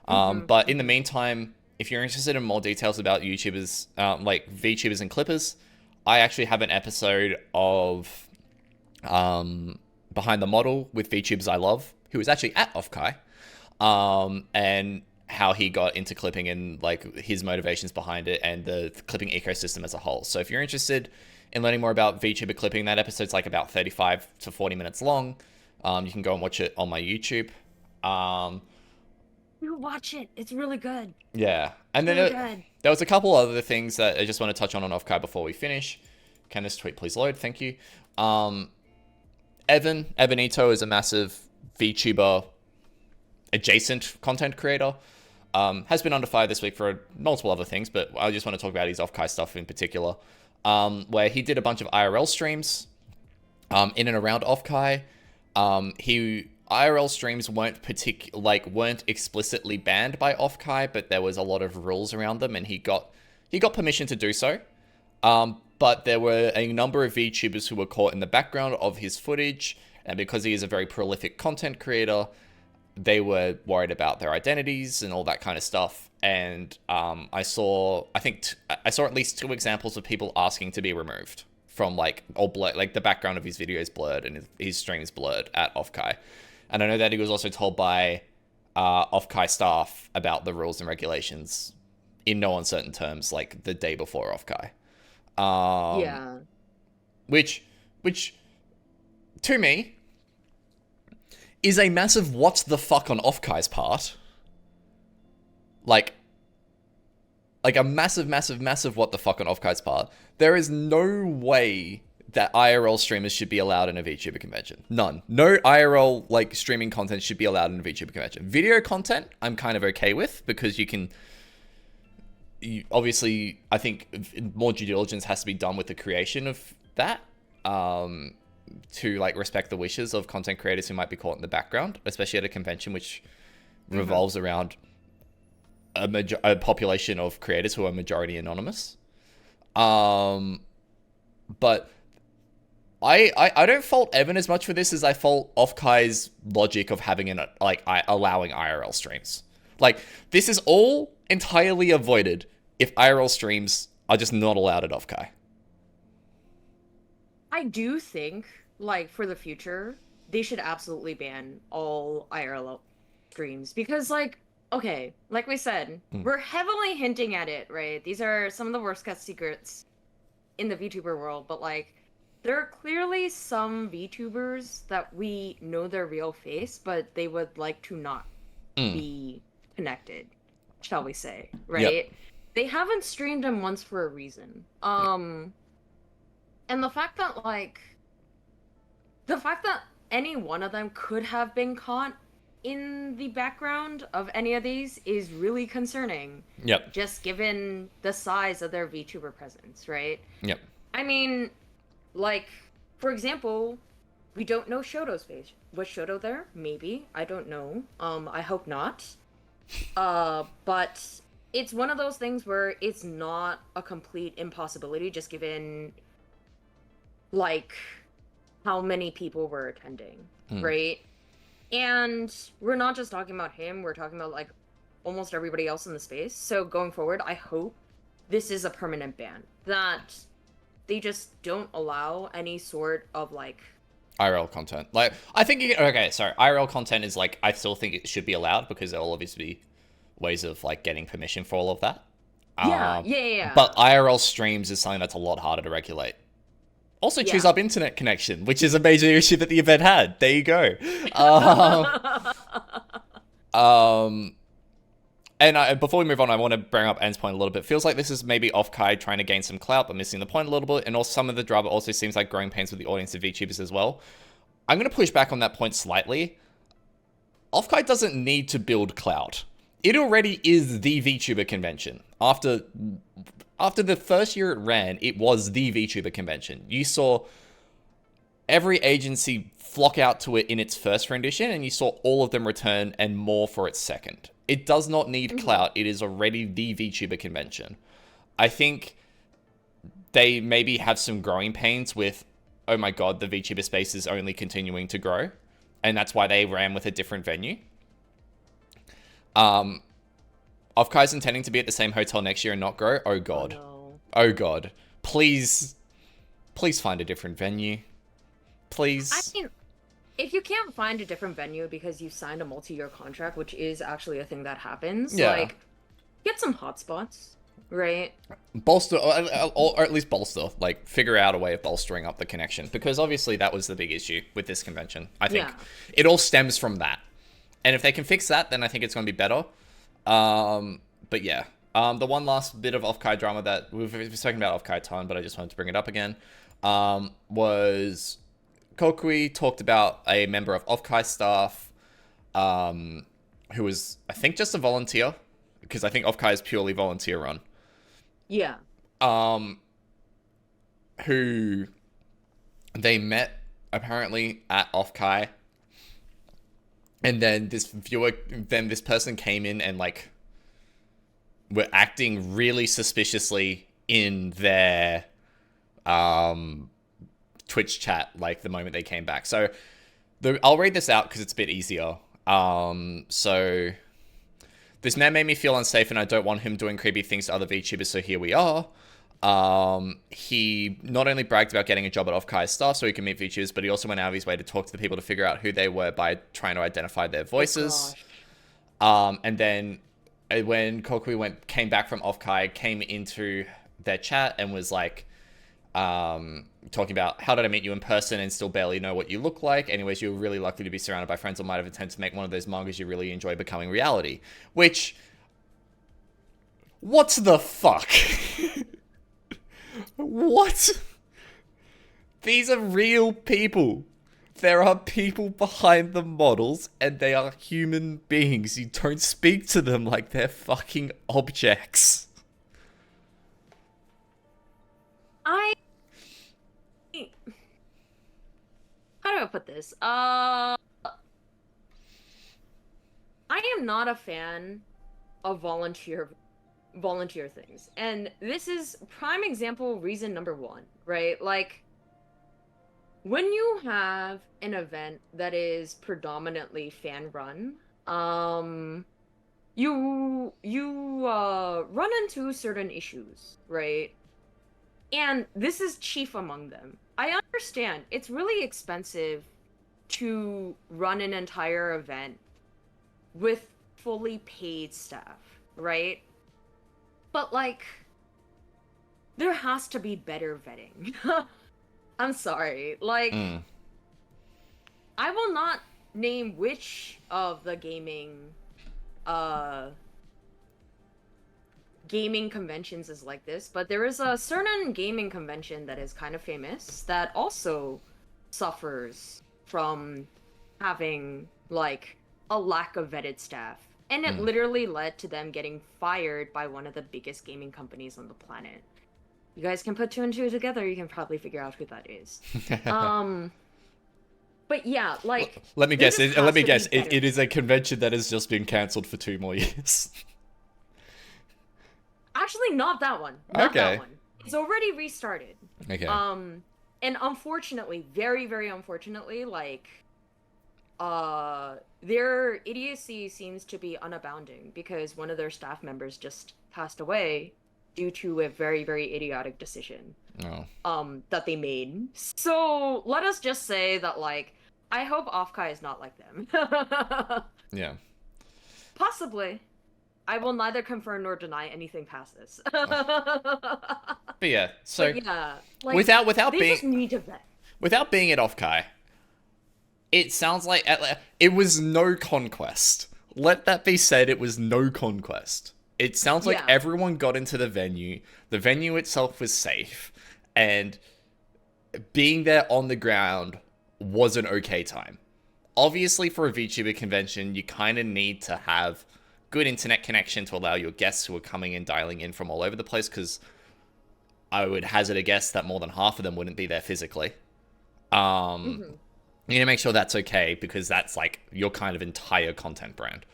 But in the meantime, if you're interested in more details about YouTubers, like VTubers and Clippers, I actually have an episode of Behind the Model with VTubers I Love, who is actually at Offkai, and how he got into clipping and like his motivations behind it and the clipping ecosystem as a whole. So if you're interested in learning more about VTuber clipping, that episode's like about 35 to 40 minutes long. You can go and watch it on my YouTube. You watch it. It's really good. Yeah. And then there was a couple other things that I just want to touch on Offkai before we finish. Can this tweet please load? Thank you. Evanito is a massive VTuber adjacent content creator. Has been under fire this week for multiple other things, but I just want to talk about his Offkai stuff in particular, where he did a bunch of IRL streams in and around Offkai. IRL streams weren't explicitly banned by Offkai, but there was a lot of rules around them, and he got permission to do so. But there were a number of VTubers who were caught in the background of his footage, and because he is a very prolific content creator, they were worried about their identities and all that kind of stuff. And I saw at least 2 examples of people asking to be removed from the background of his video is blurred and his stream is blurred at Offkai. And I know that he was also told by Offkai staff about the rules and regulations in no uncertain terms, like the day before Offkai. Which to me is a massive what the fuck on Offkai's part. Like a massive what the fuck on Offkai's part. There is no way that IRL streamers should be allowed in a VTuber convention. None. No IRL streaming content should be allowed in a VTuber convention. Video content, I'm kind of okay with because obviously, I think more due diligence has to be done with the creation of that. to like respect the wishes of content creators who might be caught in the background, especially at a convention which revolves around a population of creators who are majority anonymous. But I don't fault Evan as much for this as I fault Offkai's logic of having allowing IRL streams. Like, this is all entirely avoided if IRL streams are just not allowed at Offkai. I do think, like, for the future, they should absolutely ban all IRL streams because, like, okay, like we said, we're heavily hinting at it, right? These are some of the worst kept secrets in the VTuber world, but, like, there are clearly some VTubers that we know their real face, but they would like to not be connected, shall we say, right? Yep. They haven't streamed him once for a reason. And the fact that, like, any one of them could have been caught in the background of any of these is really concerning. Yep. Just given the size of their VTuber presence, right? Yep. I mean, like, for example, we don't know Shoto's face. Was Shoto there? Maybe. I don't know. I hope not. But it's one of those things where it's not a complete impossibility, just given, like, how many people were attending, right? And we're not just talking about him, we're talking about, like, almost everybody else in the space. So going forward, I hope this is a permanent ban. That they just don't allow any sort of, like, IRL content. Like, I think IRL content is, like, I still think it should be allowed because there will obviously be ways of, like, getting permission for all of that. Yeah. But IRL streams is something that's a lot harder to regulate. Also, choose up internet connection, which is a major issue that the event had. There you go. And before we move on, I want to bring up En's point a little bit. Feels like this is maybe Offkai trying to gain some clout, but missing the point a little bit. And also some of the drama also seems like growing pains with the audience of VTubers as well. I'm going to push back on that point slightly. Offkai doesn't need to build clout. It already is the VTuber convention. After the first year it ran, it was the VTuber convention. You saw every agency flock out to it in its first rendition, and you saw all of them return and more for its second. It does not need clout. It is already the VTuber convention. I think they maybe have some growing pains with, oh my god, the VTuber space is only continuing to grow. And that's why they ran with a different venue. Offkai's intending to be at the same hotel next year and not grow. Oh god. Oh god. Please find a different venue. Please. I mean, if you can't find a different venue because you signed a multi-year contract, which is actually a thing that happens, like, get some hotspots, right? Bolster, or at least bolster, like, figure out a way of bolstering up the connection. Because obviously that was the big issue with this convention. I think it all stems from that. And if they can fix that, then I think it's going to be better. But yeah. The one last bit of Offkai drama that we've spoken about Offkai a ton, but I just wanted to bring it up again, was Kokui talked about a member of Offkai staff, who was, I think, just a volunteer, because I think Offkai is purely volunteer run. Yeah. Who they met apparently at Offkai, and then this person came in and, like, were acting really suspiciously in their Twitch chat, like, the moment they came back. So I'll read this out because it's a bit easier. So this man made me feel unsafe and I don't want him doing creepy things to other VTubers, so here we are. He not only bragged about getting a job at Offkai's staff so he can meet VTubers, but he also went out of his way to talk to the people to figure out who they were by trying to identify their voices. And then when Kokui came back from Offkai, came into their chat and was like, talking about, how did I meet you in person and still barely know what you look like? Anyways, you're really lucky to be surrounded by friends that might have attempted to make one of those mangas you really enjoy becoming reality. Which, what the fuck? What? These are real people. There are people behind the models, and they are human beings. You don't speak to them like they're fucking objects. I put this? I am not a fan of volunteer things. And this is prime example reason number one, right? Like, when you have an event that is predominantly fan run, you run into certain issues, right? And this is chief among them. I understand it's really expensive to run an entire event with fully paid staff, right? But like, there has to be better vetting. I'm sorry. Like, I will not name which of the gaming conventions is like this, but there is a certain gaming convention that is kind of famous that also suffers from having like a lack of vetted staff, and it literally led to them getting fired by one of the biggest gaming companies on the planet. You guys can put two and two together, you can probably figure out who that is. But yeah, like, let me guess. It is a convention that has just been cancelled for 2 more years. Actually, not that one. Not Okay. that one. It's already restarted. Okay. And unfortunately, very, very unfortunately, like, their idiocy seems to be unabounding because one of their staff members just passed away due to a very, very idiotic decision. That they made. So let us just say that, like, I hope Offkai is not like them. Yeah. Possibly. I will neither confirm nor deny anything past this. But yeah, so but yeah, like, without they being just need to vet. without being at Offkai, it sounds like it was no conquest. Let that be said, it was no conquest. It sounds like everyone got into the venue. The venue itself was safe, and being there on the ground was an okay time. Obviously, for a VTuber convention, you kind of need to have good internet connection to allow your guests who are coming in dialing in from all over the place, because I would hazard a guess that more than half of them wouldn't be there physically. You need to make sure that's okay, because that's like your kind of entire content brand.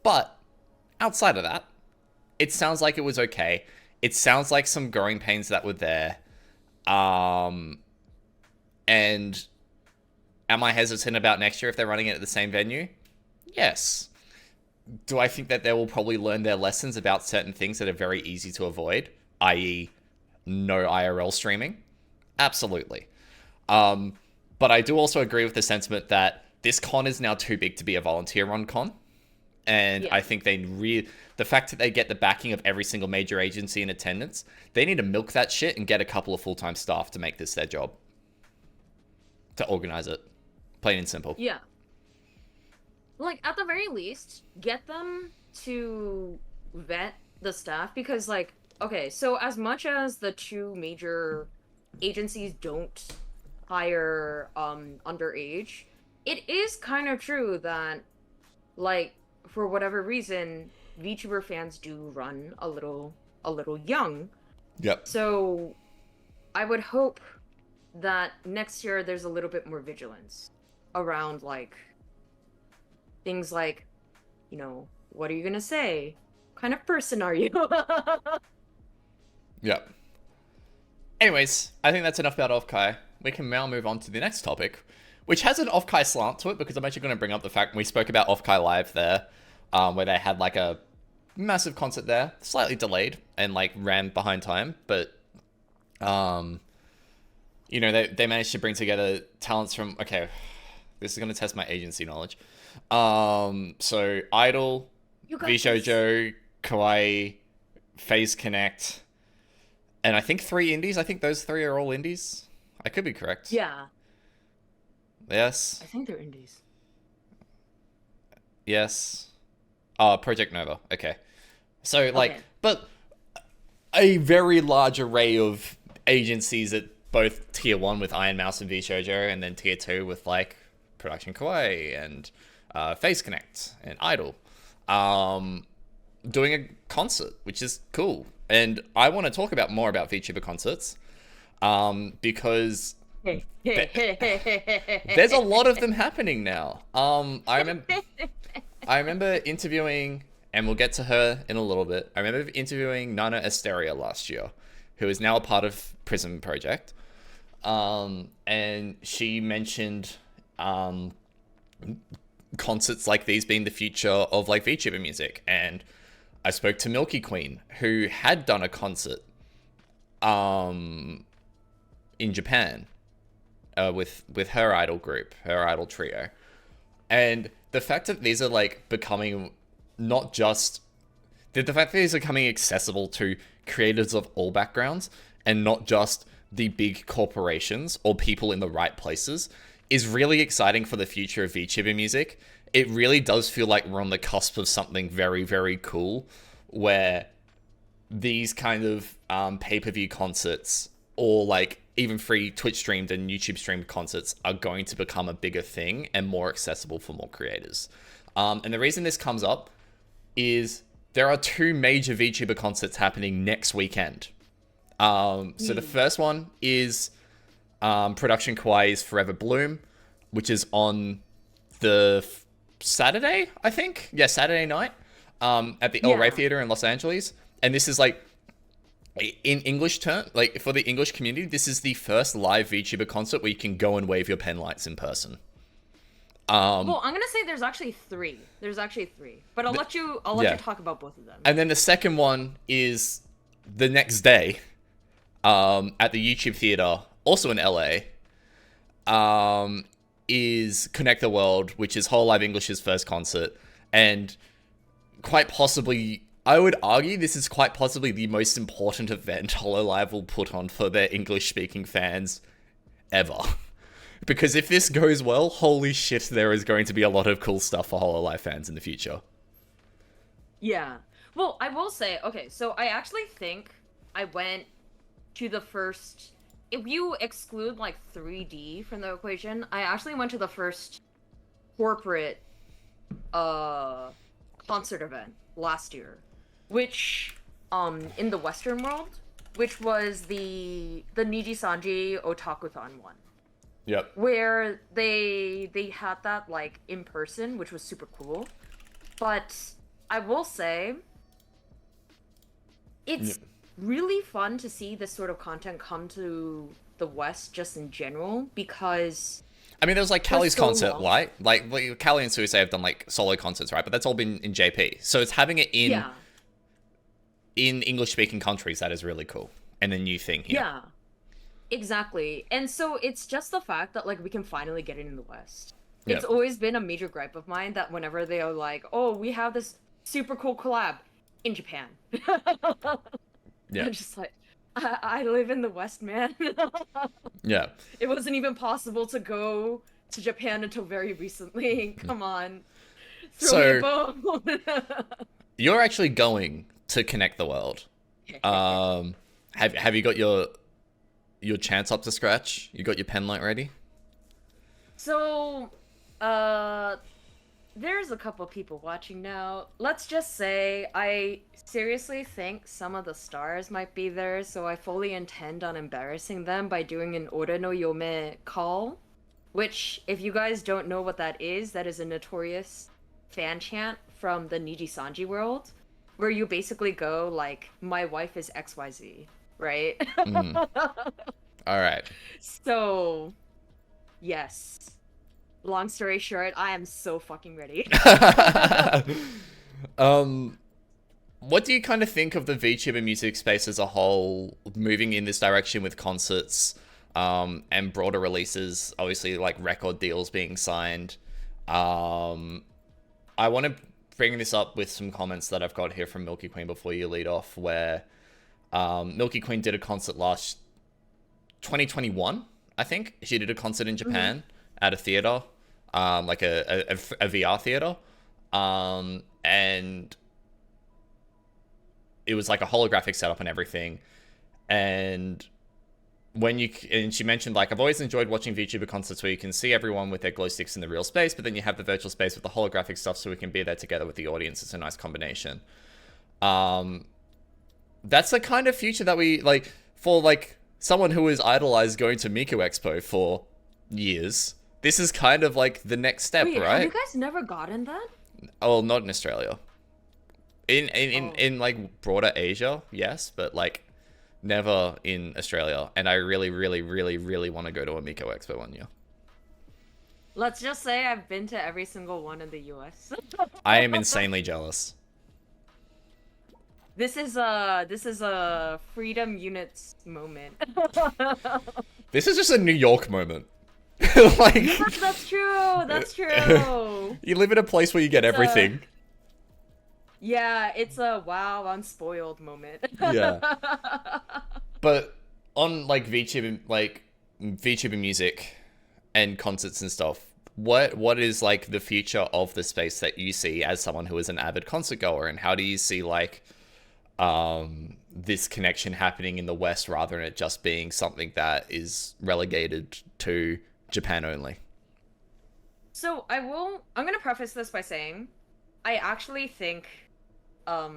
But outside of that, it sounds like it was okay. It sounds like some growing pains that were there. And am I hesitant about next year if they're running it at the same venue? Yes. Do I think that they will probably learn their lessons about certain things that are very easy to avoid, i.e. no IRL streaming? Absolutely. But I do also agree with the sentiment that this con is now too big to be a volunteer-run con. And I think the fact that they get the backing of every single major agency in attendance, they need to milk that shit and get a couple of full-time staff to make this their job. To organize it. Plain and simple. Yeah. Like, at the very least, get them to vet the staff, because, like, okay, so as much as the 2 major agencies don't hire underage, it is kind of true that, like, for whatever reason, VTuber fans do run a little young. Yep. So I would hope that next year there's a little bit more vigilance around, like, things like, you know, what are you gonna say? What kind of person are you? Yep. Anyways, I think that's enough about Offkai. We can now move on to the next topic, which has an Offkai slant to it, because I'm actually going to bring up the fact we spoke about Offkai Live there, where they had like a massive concert there, slightly delayed and like ran behind time, but you know, they managed to bring together talents from, okay, this is going to test my agency knowledge. So Idol, VShojo, Kawaii, Phase Connect, and I think 3 indies. I think those 3 are all indies. I could be correct. Yeah. Yes. I think they're indies. Yes. Project Nova. Okay. So, like, but a very large array of agencies at both Tier 1 with Iron Mouse and VShojo, and then Tier 2 with, like, Production Kawaii and Phase Connect and Idol. Doing a concert, which is cool. And I want to talk more about VTuber concerts, because There's a lot of them happening now. I remember interviewing, and we'll get to her in a little bit. I remember interviewing Nana Asteria last year, who is now a part of PRISM Project. And she mentioned concerts like these being the future of like VTuber music. And I spoke to Milky Queen, who had done a concert in Japan with her idol group, her idol trio. And the fact that these are like becoming not just the fact that these are becoming accessible to creators of all backgrounds and not just the big corporations or people in the right places is really exciting for the future of VTuber music. It really does feel like we're on the cusp of something very, very cool where these kind of pay-per-view concerts or like even free Twitch streamed and YouTube streamed concerts are going to become a bigger thing and more accessible for more creators. And the reason this comes up is there are 2 major VTuber concerts happening next weekend. So the first one is Production Kawaii's Forever Bloom, which is on the Saturday, I think. Yeah, Saturday night at the El Rey Theater in Los Angeles. And this is like, in English term, like for the English community, this is the first live VTuber concert where you can go and wave your pen lights in person. Well, I'm gonna say there's actually 3. But I'll let you talk about both of them. And then the second one is the next day, at the YouTube Theater, also in LA, is Connect the World, which is Hololive English's first concert, and quite possibly, I would argue this is quite possibly the most important event Hololive will put on for their English-speaking fans ever. Because if this goes well, holy shit, there is going to be a lot of cool stuff for Hololive fans in the future. Yeah. Well, I will say, okay, so I actually think I went to the first... If you exclude, like, 3D from the equation, I actually went to the first corporate concert event last year, which, in the Western world, which was the NIJISANJI Otakuthon one. Yep. Where they had that, like, in person, which was super cool. But I will say, it's really fun to see this sort of content come to the West just in general, because... I mean, there was, like, Callie's concert, right? Like, Callie and Suisei have done, like, solo concerts, right? But that's all been in JP. So it's having it in English-speaking countries that is really cool. And a new thing here. Yeah. Exactly. And so it's just the fact that, like, we can finally get it in the West. It's always been a major gripe of mine that whenever they are like, oh, we have this super cool collab in Japan. I'm just like, I live in the West, man. Yeah. It wasn't even possible to go to Japan until very recently. Come on. Throw me a bone. You're actually going to Connect the World. Have you got your chants up to scratch? You got your pen light ready? So, there's a couple people watching now. Let's just say I seriously think some of the stars might be there, so I fully intend on embarrassing them by doing an Ore no Yome call, which, if you guys don't know what that is a notorious fan chant from the NIJISANJI world, where you basically go like, my wife is XYZ. Right? All right. So, yes. Long story short, I am so fucking ready. What do you kind of think of the VTuber music space as a whole, moving in this direction with concerts and broader releases, obviously like record deals being signed? I want to bring this up with some comments that I've got here from Milky Queen before you lead off, where Milky Queen did a concert last 2021, I think. She did a concert in Japan at a theater, like a VR theater, and it was like a holographic setup and everything. And she mentioned, like, I've always enjoyed watching VTuber concerts where you can see everyone with their glow sticks in the real space, but then you have the virtual space with the holographic stuff so we can be there together with the audience. It's a nice combination. That's the kind of future that we, like, for, like, someone who has idolized going to Miko Expo for years, this is kind of like the next step, Wait, right? have you guys never gotten that? Oh, not in Australia. In like broader Asia, yes, but like never in Australia. And I really, really, really, really want to go to a Miko Expo one year. Let's just say I've been to every single one in the US. I am insanely jealous. This is a freedom units moment. This is just a New York moment. Like, Yes, that's true. That's true. you live in a place where you get everything. Yeah, it's a wow, I'm spoiled moment. Yeah. But on like VTuber music and concerts and stuff, what is like the future of the space that you see as someone who is an avid concert goer, and how do you see like this connection happening in the West rather than it just being something that is relegated to Japan only? So I'm gonna preface this by saying I actually think I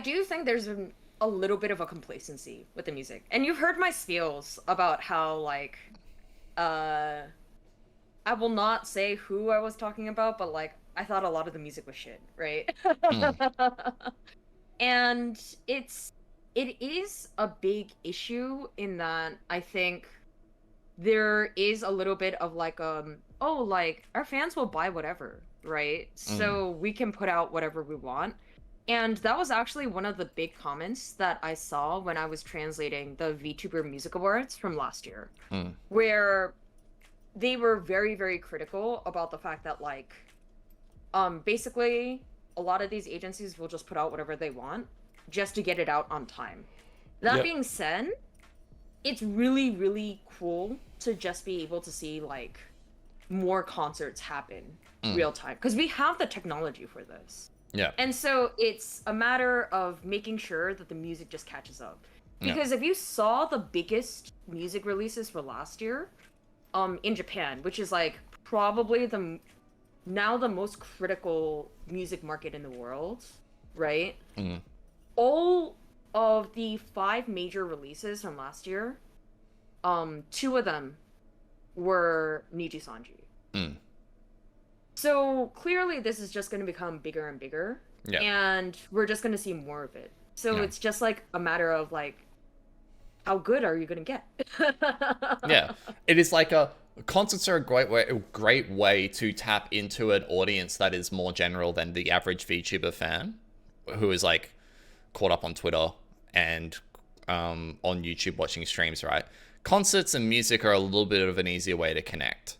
do think there's a little bit of a complacency with the music. And you've heard my spiels about how like I will not say who I was talking about, but like I thought a lot of the music was shit, right? And it is a big issue in that I think there is a little bit of like oh, like our fans will buy whatever, right? So we can put out whatever we want. And that was actually one of the big comments that I saw when I was translating the VTuber Music Awards from last year, where they were very, very critical about the fact that like basically a lot of these agencies will just put out whatever they want just to get it out on time. That being said, it's really, really cool to just be able to see like more concerts happen real time, because we have the technology for this. Yeah. And so it's a matter of making sure that the music just catches up. Because if you saw the biggest music releases for last year in Japan, which is like probably the most critical music market in the world, right? All of the 5 major releases from last year, 2 of them were NIJISANJI. So clearly this is just going to become bigger and bigger, and we're just going to see more of it. So it's just like a matter of like, how good are you going to get? Yeah, it is like concerts are a great way to tap into an audience that is more general than the average VTuber fan, who is like caught up on Twitter and on YouTube watching streams, right? Concerts and music are a little bit of an easier way to connect.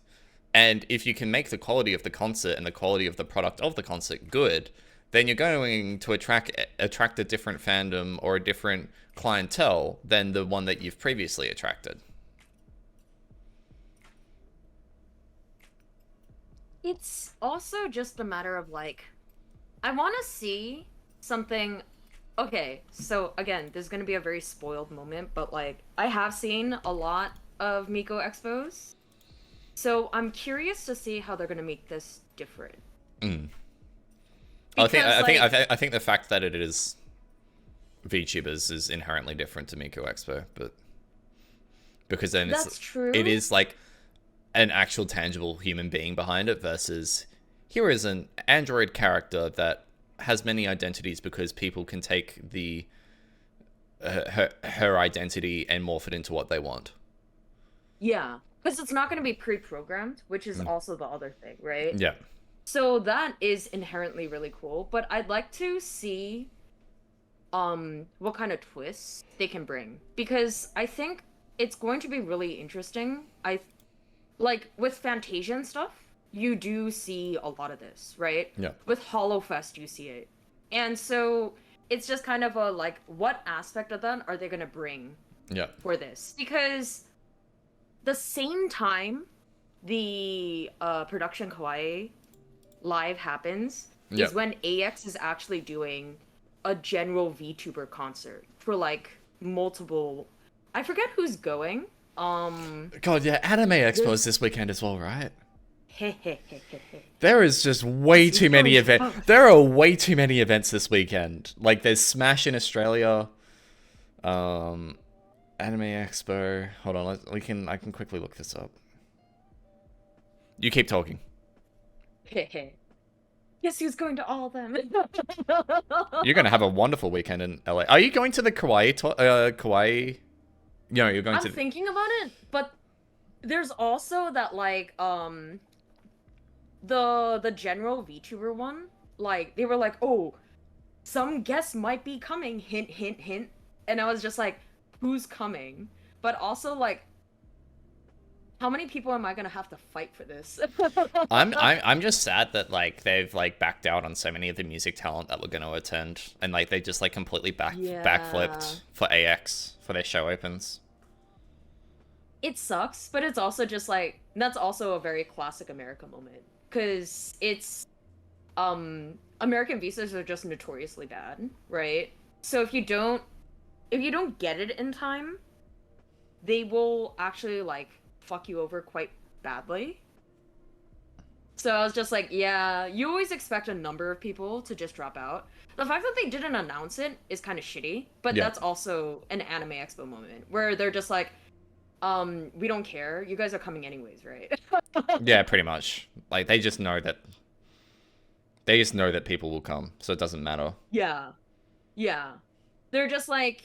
And if you can make the quality of the concert and the quality of the product of the concert good, then you're going to attract a different fandom or a different clientele than the one that you've previously attracted. It's also just a matter of like, I want to see something. Okay, so again, there's going to be a very spoiled moment, but like, I have seen a lot of Miko Expos. So I'm curious to see how they're gonna make this different. I think the fact that it is VTubers is inherently different to Miko Expo, but because then That's true. It is like an actual tangible human being behind it versus here is an android character that has many identities because people can take her identity and morph it into what they want. Yeah. Because it's not going to be pre-programmed, which is also the other thing, right? Yeah. So that is inherently really cool, but I'd like to see what kind of twists they can bring, because I think it's going to be really interesting. Like with Fantasia and stuff, you do see a lot of this, right? Yeah. With HoloFest, you see it. And so it's just kind of a like, what aspect of that are they going to bring for this? Because the same time the production Kawaii live happens is when AX is actually doing a general VTuber concert for like multiple. I forget who's going. God, yeah, Anime Expo is this weekend as well, right? There is just way too many events. There are way too many events this weekend. Like there's Smash in Australia. Anime Expo. Hold on, I can quickly look this up. You keep talking. Guess who's going to all of them? You're gonna have a wonderful weekend in LA. Are you going to the Kawaii? No, you're going to. I'm thinking about it, but there's also that like the general VTuber one. Like they were like, oh, some guests might be coming. Hint, hint, hint. And I was just like, who's coming? But also like, how many people am I gonna have to fight for this? I'm just sad that like they've like backed out on so many of the music talent that were gonna attend, and like they just like completely backflipped for AX for their show opens. It sucks, but it's also just like that's also a very classic America moment because it's American visas are just notoriously bad, right? So if you don't get it in time, they will actually like fuck you over quite badly. So I was just like, yeah, you always expect a number of people to just drop out. The fact that they didn't announce it is kind of shitty, but that's also an Anime Expo moment where they're just like, we don't care. You guys are coming anyways, right? Yeah, pretty much. Like they just know that people will come, so it doesn't matter. Yeah. Yeah. They're just like,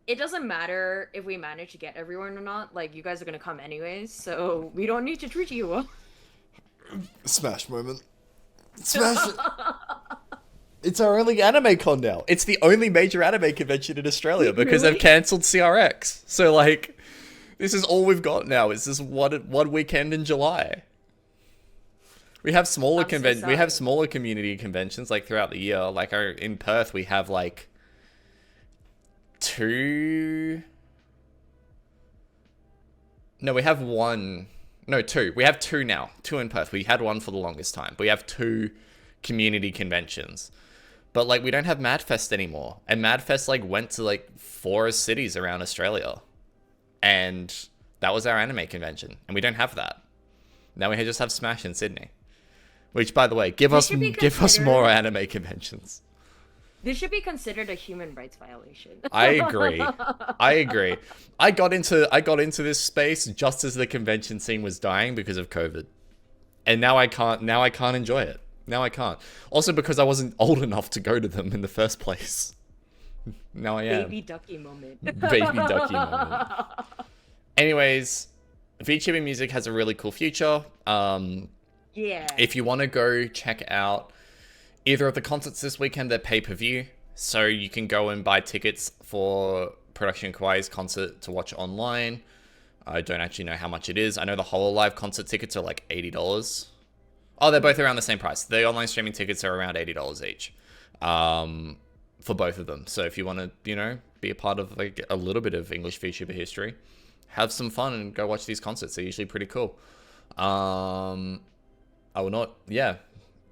it doesn't matter if we manage to get everyone or not. Like, you guys are gonna come anyways, so we don't need to treat you well. Smash moment. Smash it. It's our only anime con now. It's the only major anime convention in Australia because they've cancelled CRX. So, like, this is all we've got now. It's this one weekend in July. We have smaller we have smaller community conventions like throughout the year. Like in Perth, we have like two. No, we have one. No, two. We have two now. Two in Perth. We had one for the longest time. We have two community conventions. But like we don't have MadFest anymore. And MadFest like went to like 4 cities around Australia. And that was our anime convention. And we don't have that. Now we just have Smash in Sydney. Which, by the way, give us more anime conventions. This should be considered a human rights violation. I agree. I got into this space just as the convention scene was dying because of COVID. And now I can't enjoy it. Now I can't. Also because I wasn't old enough to go to them in the first place. Now I am. Baby Ducky moment. Baby Ducky moment. Anyways, VTubing music has a really cool future. Yeah. If you want to go check out either of the concerts this weekend, they're pay-per-view. So you can go and buy tickets for Production Kawaii's concert to watch online. I don't actually know how much it is. I know the Hololive concert tickets are like $80. Oh, they're both around the same price. The online streaming tickets are around $80 each. For both of them. So if you want to, be a part of like a little bit of English VTuber history, have some fun and go watch these concerts. They're usually pretty cool. I will not,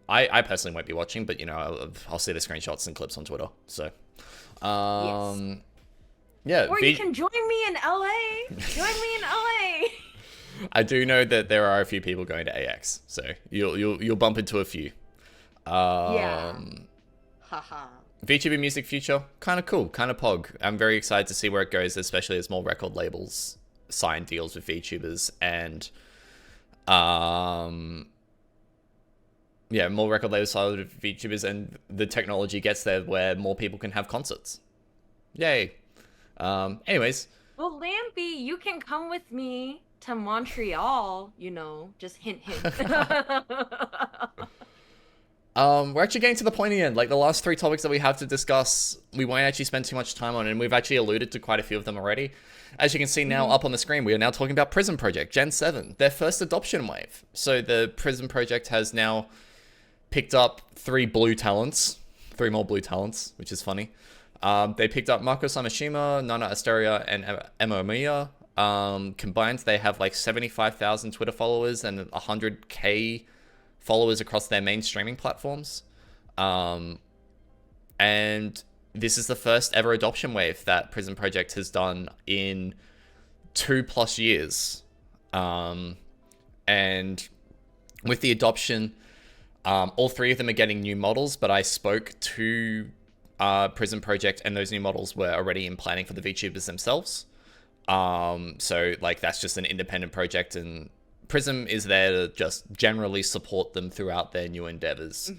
I personally won't be watching, but I'll see the screenshots and clips on Twitter. So, yes. Yeah. Or you can join me in LA. Join me in LA. I do know that there are a few people going to AX, so you'll bump into a few. Yeah. Haha. VTuber music future, kind of cool, kind of pog. I'm very excited to see where it goes, especially as more record labels sign deals with VTubers and more record labels sign with VTubers and the technology gets there where more people can have concerts. Yay. Anyways. Well, Lampy, you can come with me to Montreal, just hint, hint. We're actually getting to the point again. Like the last 3 topics that we have to discuss, we won't actually spend too much time on, and we've actually alluded to quite a few of them already. As you can see now up on the screen, we are now talking about PRISM Project, Gen 7, their first adoption wave. So the PRISM Project has now picked up 3 more blue talents, which is funny. They picked up Mako Samashima, Nana Asteria, and Emma Omiya. Combined, they have like 75,000 Twitter followers and 100K followers across their main streaming platforms. And this is the first ever adoption wave that PRISM Project has done in 2+ years. And with the adoption, all 3 of them are getting new models, but I spoke to PRISM project and those new models were already in planning for the VTubers themselves. So like that's just an independent project, and PRISM is there to just generally support them throughout their new endeavors.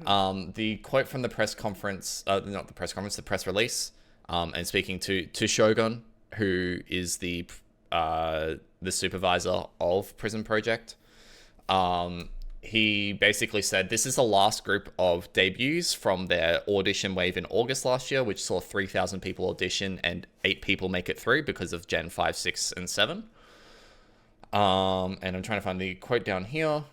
The quote from the press conference, not the press conference, the press release, and speaking to Shogun, who is the supervisor of PRISM project, he basically said this is the last group of debuts from their audition wave in August last year, which saw 3,000 people audition and 8 people make it through because of Gen 5, 6, and 7. And I'm trying to find the quote down here.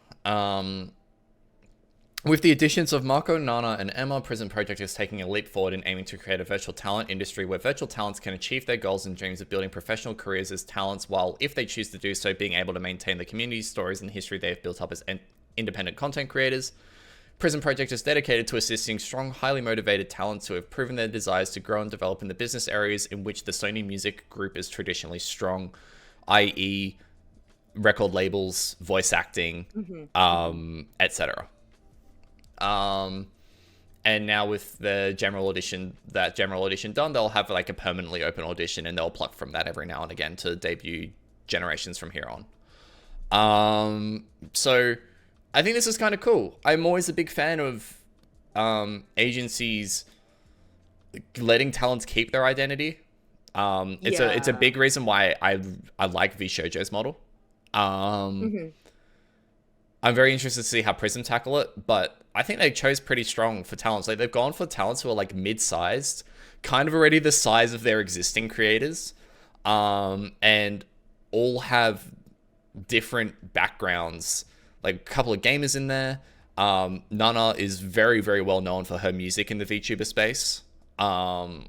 With the additions of Marco, Nana, and Emma, PRISM Project is taking a leap forward in aiming to create a virtual talent industry where virtual talents can achieve their goals and dreams of building professional careers as talents, while, if they choose to do so, being able to maintain the community stories and history they have built up as independent content creators. PRISM Project is dedicated to assisting strong, highly motivated talents who have proven their desires to grow and develop in the business areas in which the Sony Music Group is traditionally strong, i.e., record labels, voice acting, etc. And now with the general audition done, they'll have like a permanently open audition, and they'll pluck from that every now and again to debut generations from here on. So I think this is kind of cool. I'm always a big fan of agencies letting talents keep their identity. It's a big reason why I like V Shoujo's model. I'm very interested to see how PRISM tackle it, but I think they chose pretty strong for talents. Like, they've gone for talents who are like mid-sized, kind of already the size of their existing creators, and all have different backgrounds. Like, a couple of gamers in there. Nana is very, very well known for her music in the VTuber space. And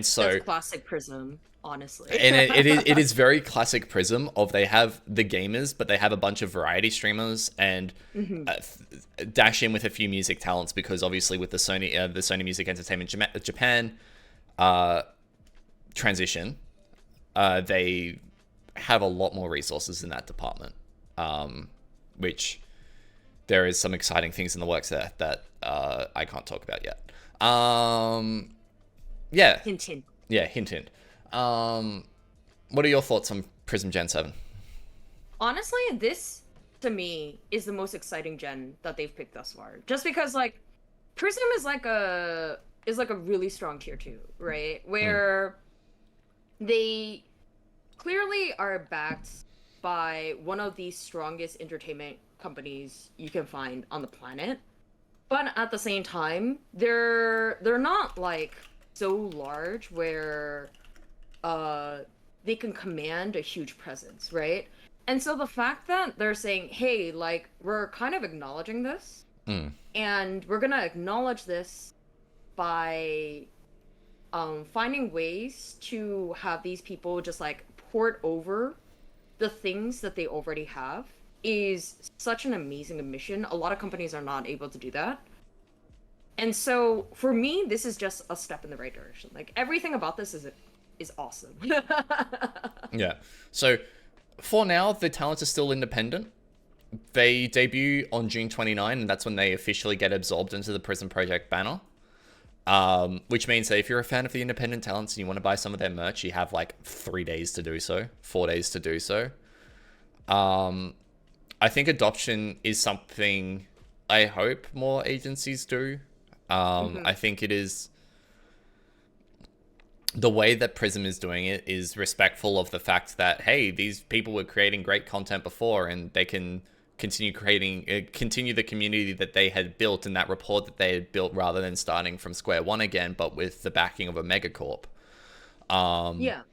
so that's classic PRISM, honestly. And it is very classic PRISM of they have the gamers, but they have a bunch of variety streamers and dash in with a few music talents, because obviously with the Sony Music Entertainment Japan transition, they have a lot more resources in that department, which there is some exciting things in the works there that I can't talk about yet. Yeah. Hint, hint. Yeah, hint, hint. What are your thoughts on PRISM Gen 7? Honestly, this, to me, is the most exciting gen that they've picked thus far. Just because, like, PRISM is like a really strong tier 2, right? Where they clearly are backed by one of the strongest entertainment companies you can find on the planet. But at the same time, they're not, like, so large where they can command a huge presence, right? And so the fact that they're saying, hey, like, we're kind of acknowledging this, and we're gonna acknowledge this by finding ways to have these people just, like, port over the things that they already have is such an amazing mission. A lot of companies are not able to do that. And so, for me, this is just a step in the right direction. Like, everything about this is awesome. Yeah. So, for now, the talents are still independent. They debut on June 29, and that's when they officially get absorbed into the PRISM Project banner. Which means that if you're a fan of the independent talents and you want to buy some of their merch, you have, like, 3 days to do so. 4 days to do so. I think adoption is something I hope more agencies do. I think it is... The way that PRISM is doing it is respectful of the fact that, hey, these people were creating great content before, and they can continue the community that they had built and that rapport that they had built, rather than starting from square one again, but with the backing of a megacorp. Yeah.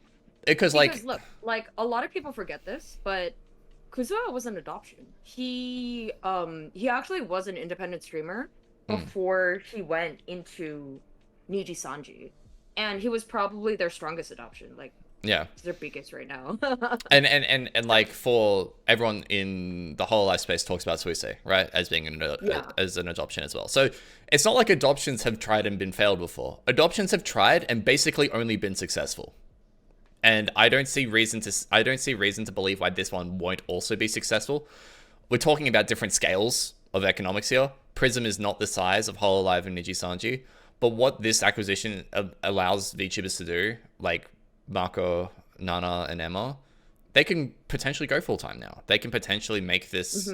Because look, like, a lot of people forget this, but Kuzuha was an adoption. He actually was an independent streamer before he went into NIJISANJI. And he was probably their strongest adoption. Like, yeah, it's their biggest right now. and like, for everyone in the Hololive space talks about Suisei, right, as being as an adoption as well. So it's not like adoptions have tried and been failed before. Adoptions have tried and basically only been successful. And I don't see reason to believe why this one won't also be successful. We're talking about different scales of economics here. PRISM is not the size of Hololive and NIJISANJI. But what this acquisition allows VTubers to do, like Marco, Nana, and Emma, they can potentially go full time now. They can potentially make this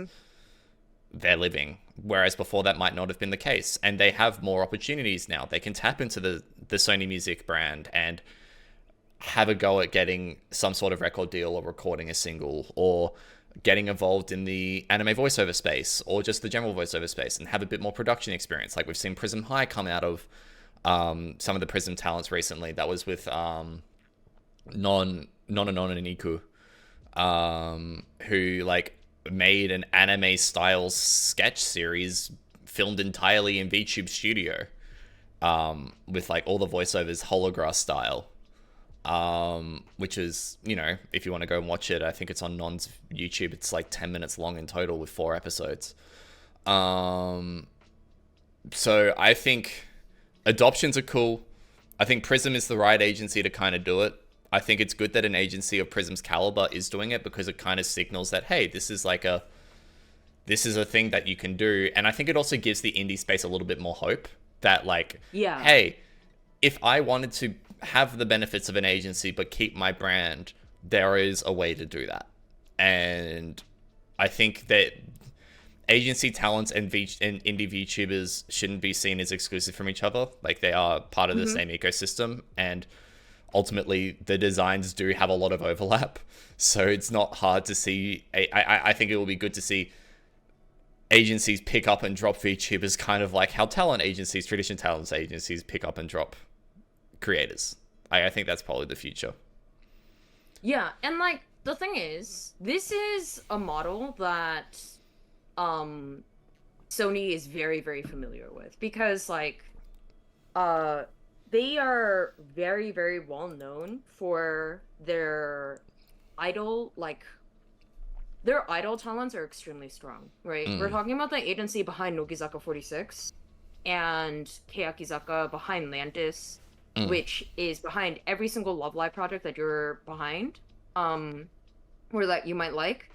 their living, whereas before that might not have been the case. And they have more opportunities now. They can tap into the Sony Music brand and have a go at getting some sort of record deal or recording a single or getting involved in the anime voiceover space or just the general voiceover space and have a bit more production experience. Like we've seen Prism High come out of some of the Prism talents recently. That was with Non and Niku, who like made an anime style sketch series filmed entirely in VTube Studio, with like all the voiceovers holograss style, which is, you know, if you want to go and watch it, I think it's on Non's YouTube. It's like 10 minutes long in total with 4 episodes. So I think adoptions are cool. I think Prism is the right agency to kind of do it. I think it's good that an agency of Prism's caliber is doing it because it kind of signals that, hey, this is a thing that you can do. And I think it also gives the indie space a little bit more hope that, like, hey, if I wanted to have the benefits of an agency but keep my brand, there is a way to do that. And I think that agency talents and indie VTubers shouldn't be seen as exclusive from each other. Like, they are part of the same ecosystem, and ultimately the designs do have a lot of overlap, so it's not hard to see. I think it will be good to see agencies pick up and drop VTubers, kind of like how traditional talent agencies pick up and drop creators. I think that's probably the future. Yeah, and like the thing is, this is a model that Sony is very, very familiar with, because like they are very, very well known for their idol, like their idol talents are extremely strong, right? We're talking about the agency behind Nogizaka 46 and Keyakizaka behind Lantis, which is behind every single Love Live project that you're behind, or that you might like.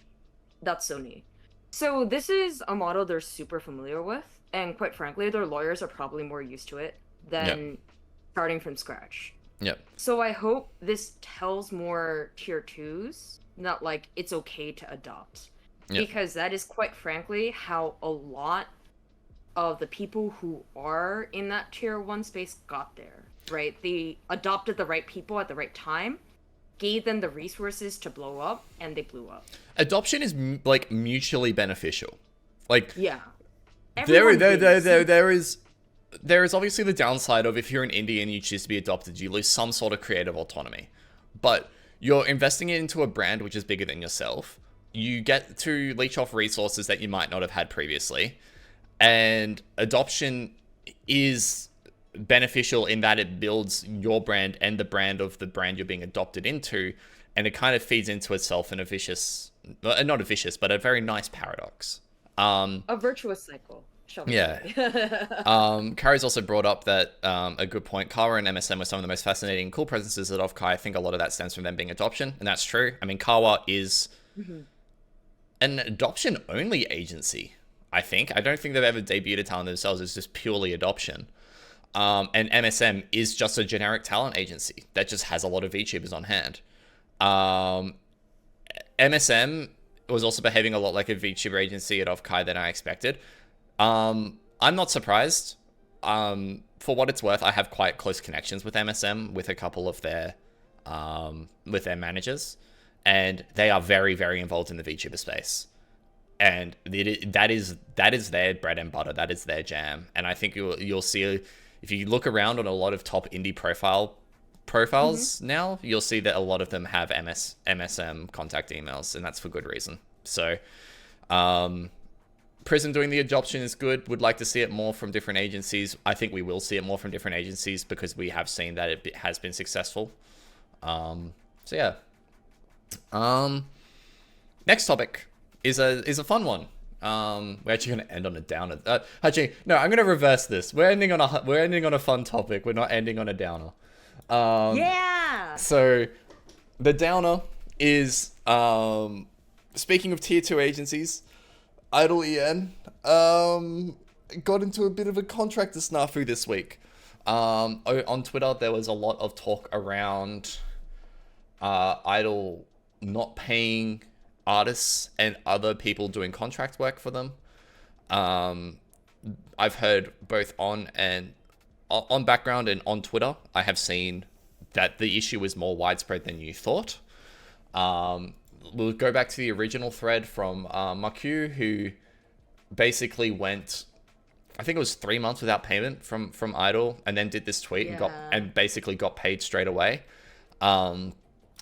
That's Sony. So this is a model they're super familiar with, and quite frankly, their lawyers are probably more used to it than starting from scratch. So I hope this tells more tier 2s that, like, it's okay to adopt. Because that is, quite frankly, how a lot of the people who are in that tier 1 space got there, right? They adopted the right people at the right time, gave them the resources to blow up, and they blew up. Adoption is like mutually beneficial. Like, there is obviously the downside of, if you're an indie and you choose to be adopted, you lose some sort of creative autonomy. But you're investing it into a brand which is bigger than yourself. You get to leech off resources that you might not have had previously. And adoption is beneficial in that it builds your brand and the brand of the brand you're being adopted into. And it kind of feeds into itself in a vicious, not a vicious, but a very nice paradox. A virtuous cycle. Kari's also brought up that a good point. Kawa and MSM were some of the most fascinating and cool presences at Offkai. I think a lot of that stems from them being adoption, and that's true. I mean, Kawa is an adoption-only agency, I think. I don't think they've ever debuted a talent themselves. It's just purely adoption. And MSM is just a generic talent agency that just has a lot of VTubers on hand. MSM was also behaving a lot like a VTuber agency at Offkai than I expected. I'm not surprised. For what it's worth, I have quite close connections with MSM, with a couple of their managers, and they are very, very involved in the VTuber space. And that is their bread and butter. That is their jam. And I think you'll see, if you look around on a lot of top indie profiles now, you'll see that a lot of them have MSM contact emails, and that's for good reason. So, Prism doing the adoption is good. Would like to see it more from different agencies. I think we will see it more from different agencies because we have seen that it has been successful. So yeah. Next topic is a fun one. We're actually going to end on a downer. Actually, no, I'm going to reverse this. We're ending on a fun topic. We're not ending on a downer. So the downer is, speaking of tier 2 agencies, idolEN got into a bit of a contractor snafu this week. On Twitter, there was a lot of talk around Idol not paying artists and other people doing contract work for them. I've heard both on background and on Twitter, I have seen that the issue is more widespread than you thought. We'll go back to the original thread from Maku, who basically went, I think it was 3 months without payment from Idol, and then did this tweet and basically got paid straight away. You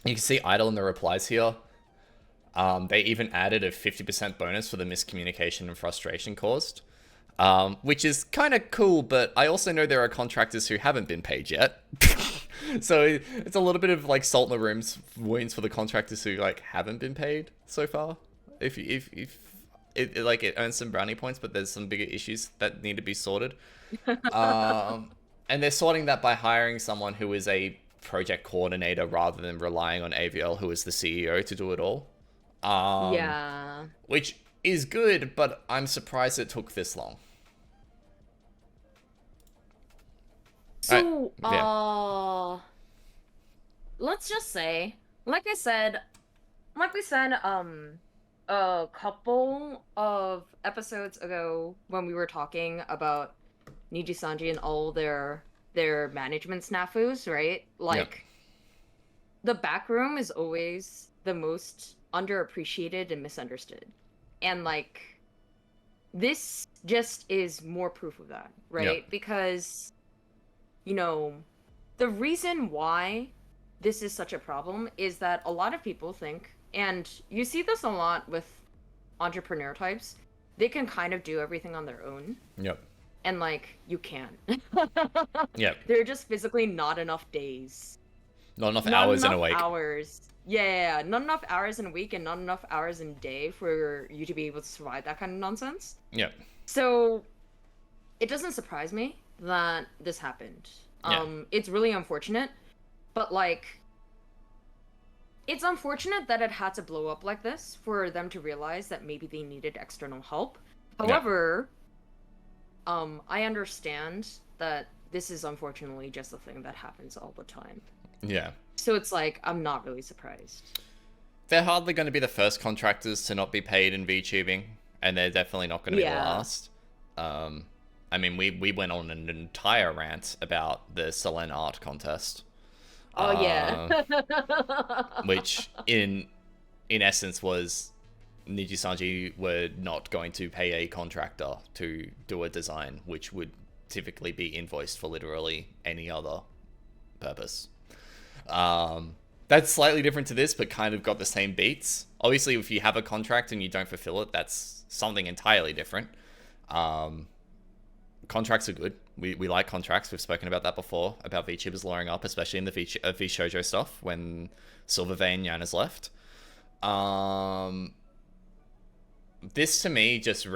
can see Idol in the replies here. They even added a 50% bonus for the miscommunication and frustration caused, which is kind of cool, but I also know there are contractors who haven't been paid yet. So it's a little bit of like salt in the wounds for the contractors who like haven't been paid so far. If it earns some brownie points, but there's some bigger issues that need to be sorted. And they're sorting that by hiring someone who is a project coordinator rather than relying on AVL, who is the CEO, to do it all. Yeah. Which is good, but I'm surprised it took this long. So, let's just say, like we said, a couple of episodes ago when we were talking about NIJISANJI and all their management snafus, right? Like, the back room is always the most underappreciated and misunderstood. And, like, this just is more proof of that, right? Because, you know, the reason why this is such a problem is that a lot of people think, and you see this a lot with entrepreneur types, they can kind of do everything on their own. Yep. And, like, you can't. Yep. There are just physically not enough days. Not enough hours in a week. Yeah, not enough hours in a week and not enough hours in a day for you to be able to survive that kind of nonsense. Yep. So, it doesn't surprise me that this happened. It's really unfortunate, but, like, it's unfortunate that it had to blow up like this for them to realize that maybe they needed external help. However, I understand that this is unfortunately just a thing that happens all the time. Yeah. So it's like, I'm not really surprised. They're hardly going to be the first contractors to not be paid in VTubing, and they're definitely not going to be the last. I mean, we went on an entire rant about the Selen art contest. Oh, yeah. Which, in essence, was NIJISANJI were not going to pay a contractor to do a design, which would typically be invoiced for literally any other purpose. That's slightly different to this, but kind of got the same beats. Obviously, if you have a contract and you don't fulfill it, that's something entirely different. Contracts are good. We like contracts. We've spoken about that before, about VTubers lowering up, especially in the VShojo stuff when Silvervein Yana's left. This to me just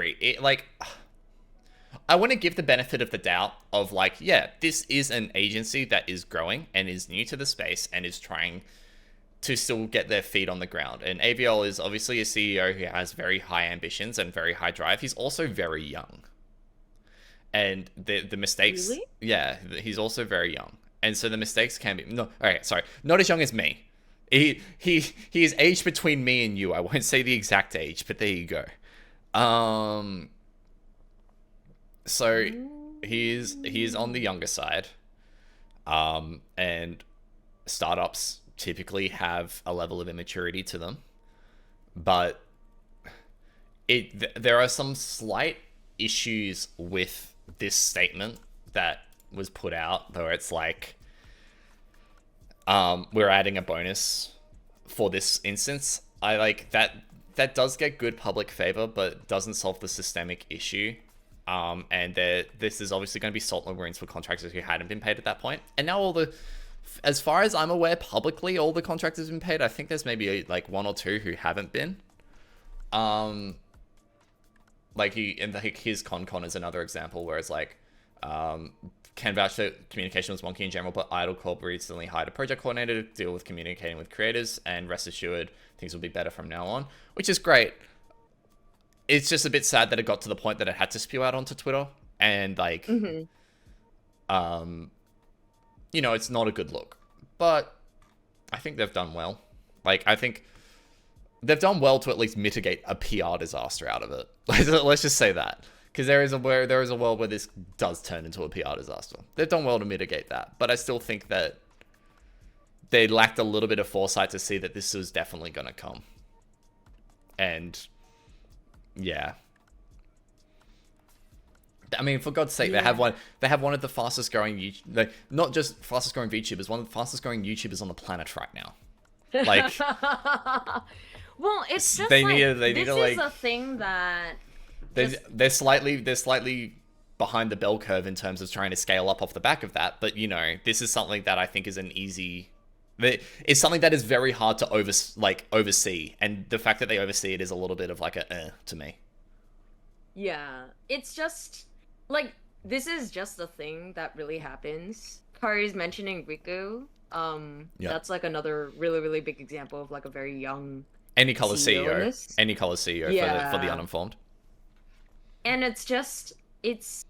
I want to give the benefit of the doubt of like, yeah, this is an agency that is growing and is new to the space and is trying to still get their feet on the ground. And AVL is obviously a CEO who has very high ambitions and very high drive. He's also very young. And the mistakes... Really? Yeah, he's also very young. And so the mistakes can be... No, okay, sorry. Not as young as me. He is aged between me and you. I won't say the exact age, but there you go. So he is on the younger side. And startups typically have a level of immaturity to them. But there are some slight issues with this statement that was put out, though. It's like, we're adding a bonus for this instance. I like that does get good public favor, but doesn't solve the systemic issue. And this is obviously going to be salt in the wounds for contractors who hadn't been paid at that point. And now as far as I'm aware, publicly, all the contractors have been paid. I think there's maybe like one or two who haven't been. Like his con is another example where it's like, can vouch that communication was wonky in general, but Idol Corp recently hired a project coordinator to deal with communicating with creators, and rest assured things will be better from now on, which is great. It's just a bit sad that it got to the point that it had to spew out onto Twitter, and like, you know, it's not a good look. But I think they've done well. Like, I think they've done well to at least mitigate a PR disaster out of it. Let's just say that. Because there is a world where this does turn into a PR disaster. They've done well to mitigate that. But I still think that they lacked a little bit of foresight to see that this was definitely going to come. And, yeah. I mean, for God's sake, they have one of the fastest growing, not just fastest growing VTubers, one of the fastest growing YouTubers on the planet right now. Like, well, it's just this is a thing that they're slightly behind the bell curve in terms of trying to scale up off the back of that. But you know, this is something that I think is it's something that is very hard to oversee, and the fact that they oversee it is a little bit of like a to me. Yeah, it's just like this is just a thing that really happens. Kari's mentioning Riku. That's like another really, really big example of like a very young any color CEO for the uninformed. And it's just it's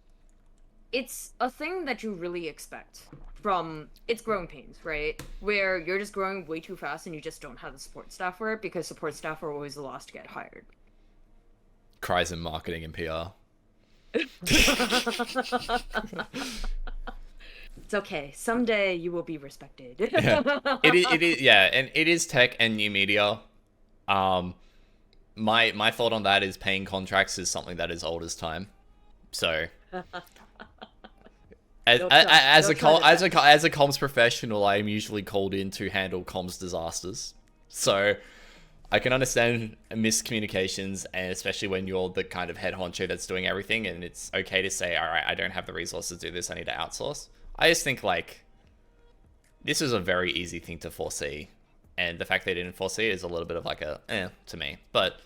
a thing that you really expect from it's growing pains, right? Where you're just growing way too fast and you just don't have the support staff for it because support staff are always the last to get hired. Cries in marketing and PR. It's okay. Someday you will be respected. Yeah. It is, yeah, and it is tech and new media. My thought on that is paying contracts is something that is old as time. So, as a comms professional, I am usually called in to handle comms disasters. So, I can understand miscommunications, and especially when you're the kind of head honcho that's doing everything, and it's okay to say, all right, I don't have the resources to do this, I need to outsource. I just think, like, this is a very easy thing to foresee, and the fact they didn't foresee it is a little bit of like a, to me. But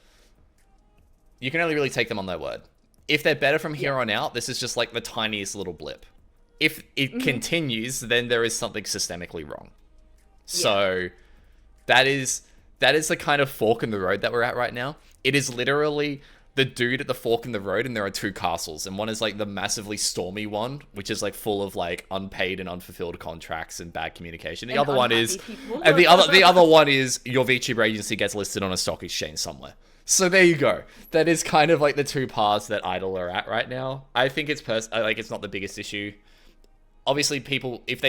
you can only really take them on their word. If they're better from here on out, this is just like the tiniest little blip. If it continues, then there is something systemically wrong. So that is the kind of fork in the road that we're at right now. It is literally the dude at the fork in the road, and there are two castles, and one is like the massively stormy one, which is like full of like unpaid and unfulfilled contracts and bad communication. The other one is, and the other one is your VTuber agency gets listed on a stock exchange somewhere. So there you go. That is kind of like the two paths that Idol are at right now. I think it's it's not the biggest issue. Obviously, people, if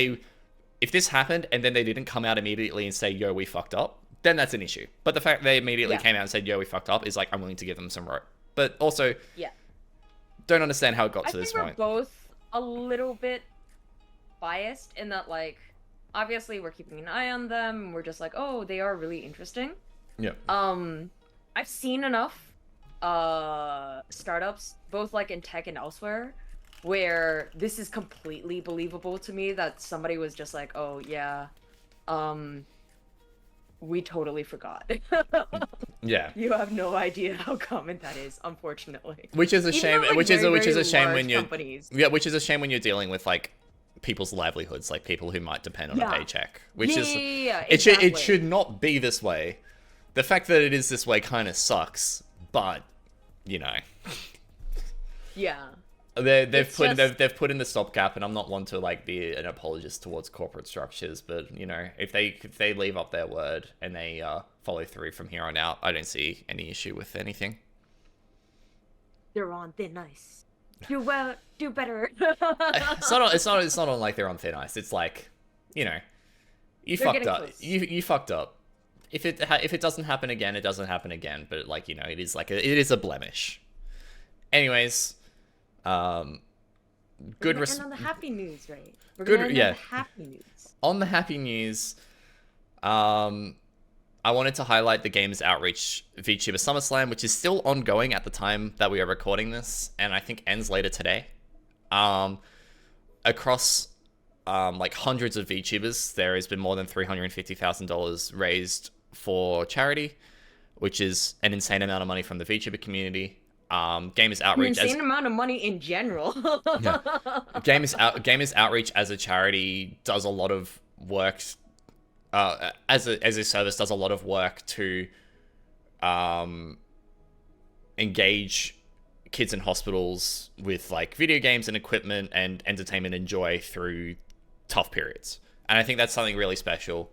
this happened and then they didn't come out immediately and say, yo, we fucked up, then that's an issue. But the fact they immediately came out and said, yo, we fucked up, is like, I'm willing to give them some rope. But also, don't understand how it got to this point. I think we're both a little bit biased in that, like, obviously we're keeping an eye on them, and we're just like, oh, they are really interesting. Yeah. I've seen enough startups, both like in tech and elsewhere, where this is completely believable to me that somebody was just like, oh yeah, we totally forgot. Yeah. You have no idea how common that is, unfortunately. Which is a shame. Like, which is a shame when you're companies. which is a shame when you're dealing with like people's livelihoods, like people who might depend on a paycheck. Which exactly. It should not be this way. The fact that it is this way kind of sucks, but you know. Yeah. They've put in the stopgap, and I'm not one to like be an apologist towards corporate structures, but you know, if they leave up their word and they follow through from here on out, I don't see any issue with anything. They're on thin ice. Do better. It's not on like they're on thin ice. It's like, you know, you fucked up. You fucked up. If it doesn't happen again, it doesn't happen again. But like, you know, it is a blemish. Anyways. Good. And on the happy news, right? Happy news. On the happy news, I wanted to highlight the Games Outreach VTuber SummerSlam, which is still ongoing at the time that we are recording this, and I think ends later today. Across like hundreds of VTubers, there has been more than $350,000 raised for charity, which is an insane amount of money from the VTuber community. Gamers Outreach, an insane amount of money in general. Gamers Outreach as a charity does a lot of work. As a service, does a lot of work to engage kids in hospitals with like video games and equipment and entertainment and joy through tough periods. And I think that's something really special.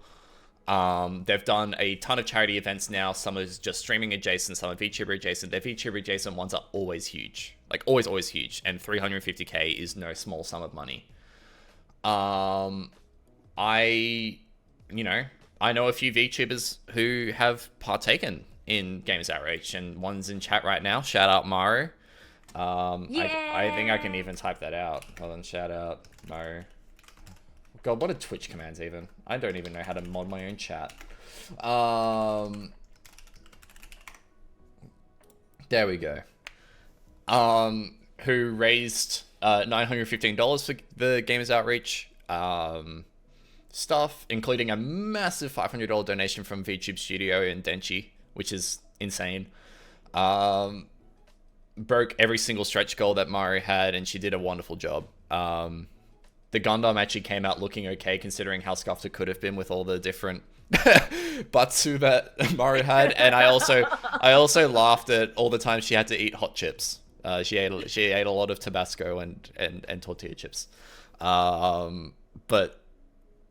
They've done a ton of charity events now. Some are just streaming adjacent, some are VTuber adjacent. Their VTuber adjacent ones are always huge. Like, always huge. And 350k is no small sum of money. I know a few VTubers who have partaken in Gamers Outreach, and one's in chat right now. Shout out Maru. I think I can even type that out. Hold on, shout out Maru. God, what are Twitch commands even? I don't even know how to mod my own chat. There we go. Who raised $915 for the Gamers Outreach stuff, including a massive $500 donation from VTube Studio and Denchi, which is insane. Broke every single stretch goal that Maru had, and she did a wonderful job. The Gundam actually came out looking okay, considering how scuffed it could have been with all the different Batsu that Maru had. And I also laughed at all the time she had to eat hot chips. She ate a lot of Tabasco and tortilla chips. But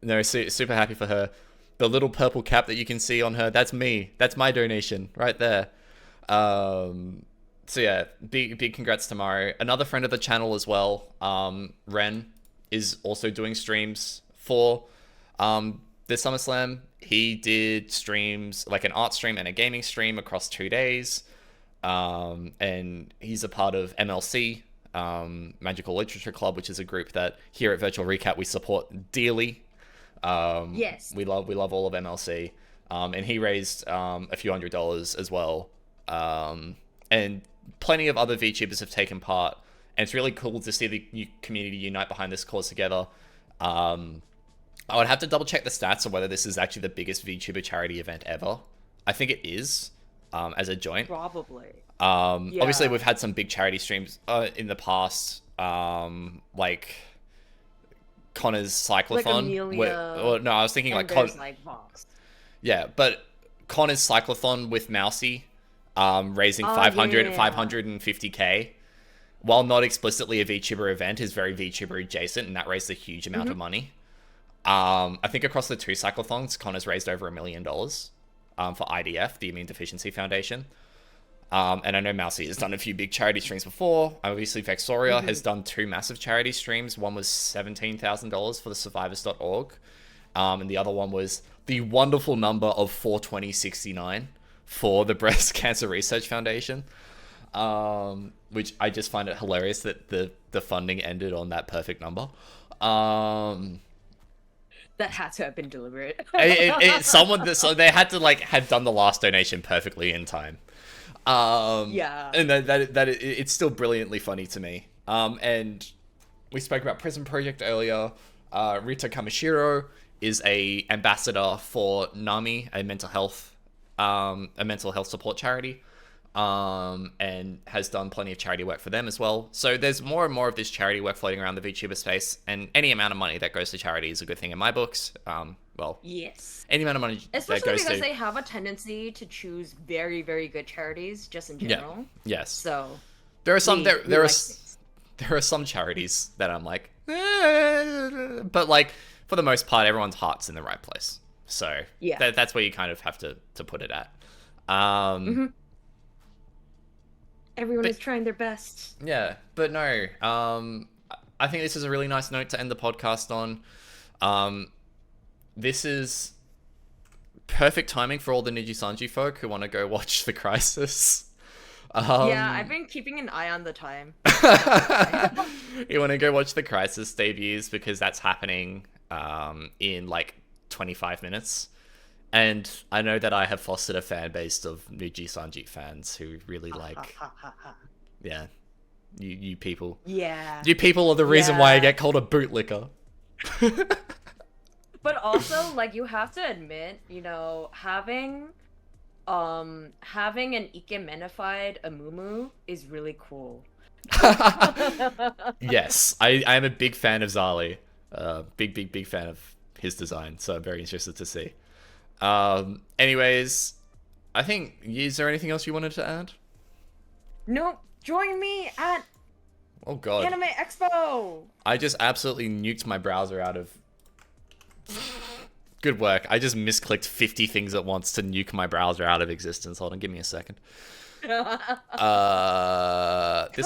no, super happy for her. The little purple cap that you can see on her, that's me. That's my donation right there. So yeah, big congrats to Maru. Another friend of the channel as well, Ren, is also doing streams for this SummerSlam. He did streams, like an art stream and a gaming stream across 2 days. And he's a part of MLC, Magical Literature Club, which is a group that here at Virtual Recap we support dearly. Yes. We love all of MLC. And he raised a few $100s as well. And plenty of other VTubers have taken part. And it's really cool to see the community unite behind this cause together. I would have to double check the stats on whether this is actually the biggest VTuber charity event ever. I think it is, as a joint. Probably. Yeah. Obviously, we've had some big charity streams in the past, like Connor's Cyclothon. Like Amelia. No, I was thinking like like Vox. Yeah, but Connor's Cyclothon with Mousy, raising 550k. While not explicitly a VTuber event, is very VTuber adjacent, and that raised a huge amount of money. I think across the 2 cyclothons, Connor's raised over $1 million for IDF, the Immune Deficiency Foundation. And I know Mousy has done a few big charity streams before. Obviously, Vexoria has done 2 massive charity streams. One was $17,000 for the survivors.org. And the other one was the wonderful number of 42069 for the Breast Cancer Research Foundation. Which I just find it hilarious that the funding ended on that perfect number. That had to have been deliberate. So they had to had done the last donation perfectly in time. Yeah. And that it's still brilliantly funny to me. And we spoke about PRISM Project earlier. Rita Kamishiro is a ambassador for NAMI, a mental health support charity. And has done plenty of charity work for them as well. So there's more and more of this charity work floating around the VTuber space, and any amount of money that goes to charity is a good thing in my books. Yes. Any amount of money especially that goes because to... they have a tendency to choose very, very good charities, just in general. Yeah. Yes. So there are some there are some charities that I'm like, but like for the most part, everyone's heart's in the right place. So yeah, that's where you kind of have to put it at. Everyone is trying their best. Yeah, but no, I think this is a really nice note to end the podcast on. This is perfect timing for all the NIJISANJI folk who want to go watch the Krisis. Yeah, I've been keeping an eye on the time. You want to go watch the Krisis debuts because that's happening in like 25 minutes. And I know that I have fostered a fan base of NIJISANJI fans who really yeah, you people. Yeah. You people are the reason why I get called a bootlicker. But also, like, you have to admit, you know, having an Ikemenified Amumu is really cool. Yes, I am a big fan of Zali. Big fan of his design, so I'm very interested to see. Anyways, I think, is there anything else you wanted to add? Nope. Join me at Anime Expo. I just absolutely nuked my browser out of Good work. I just misclicked 50 things at once to nuke my browser out of existence. Hold on, give me a second. This Come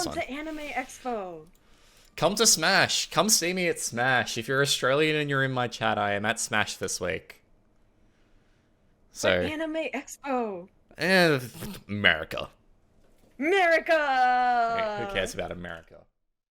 one. to Anime Expo. Come to Smash. Come see me at Smash. If you're Australian and you're in my chat, I am at Smash this week. So Anime Expo. America. America. Who cares about America?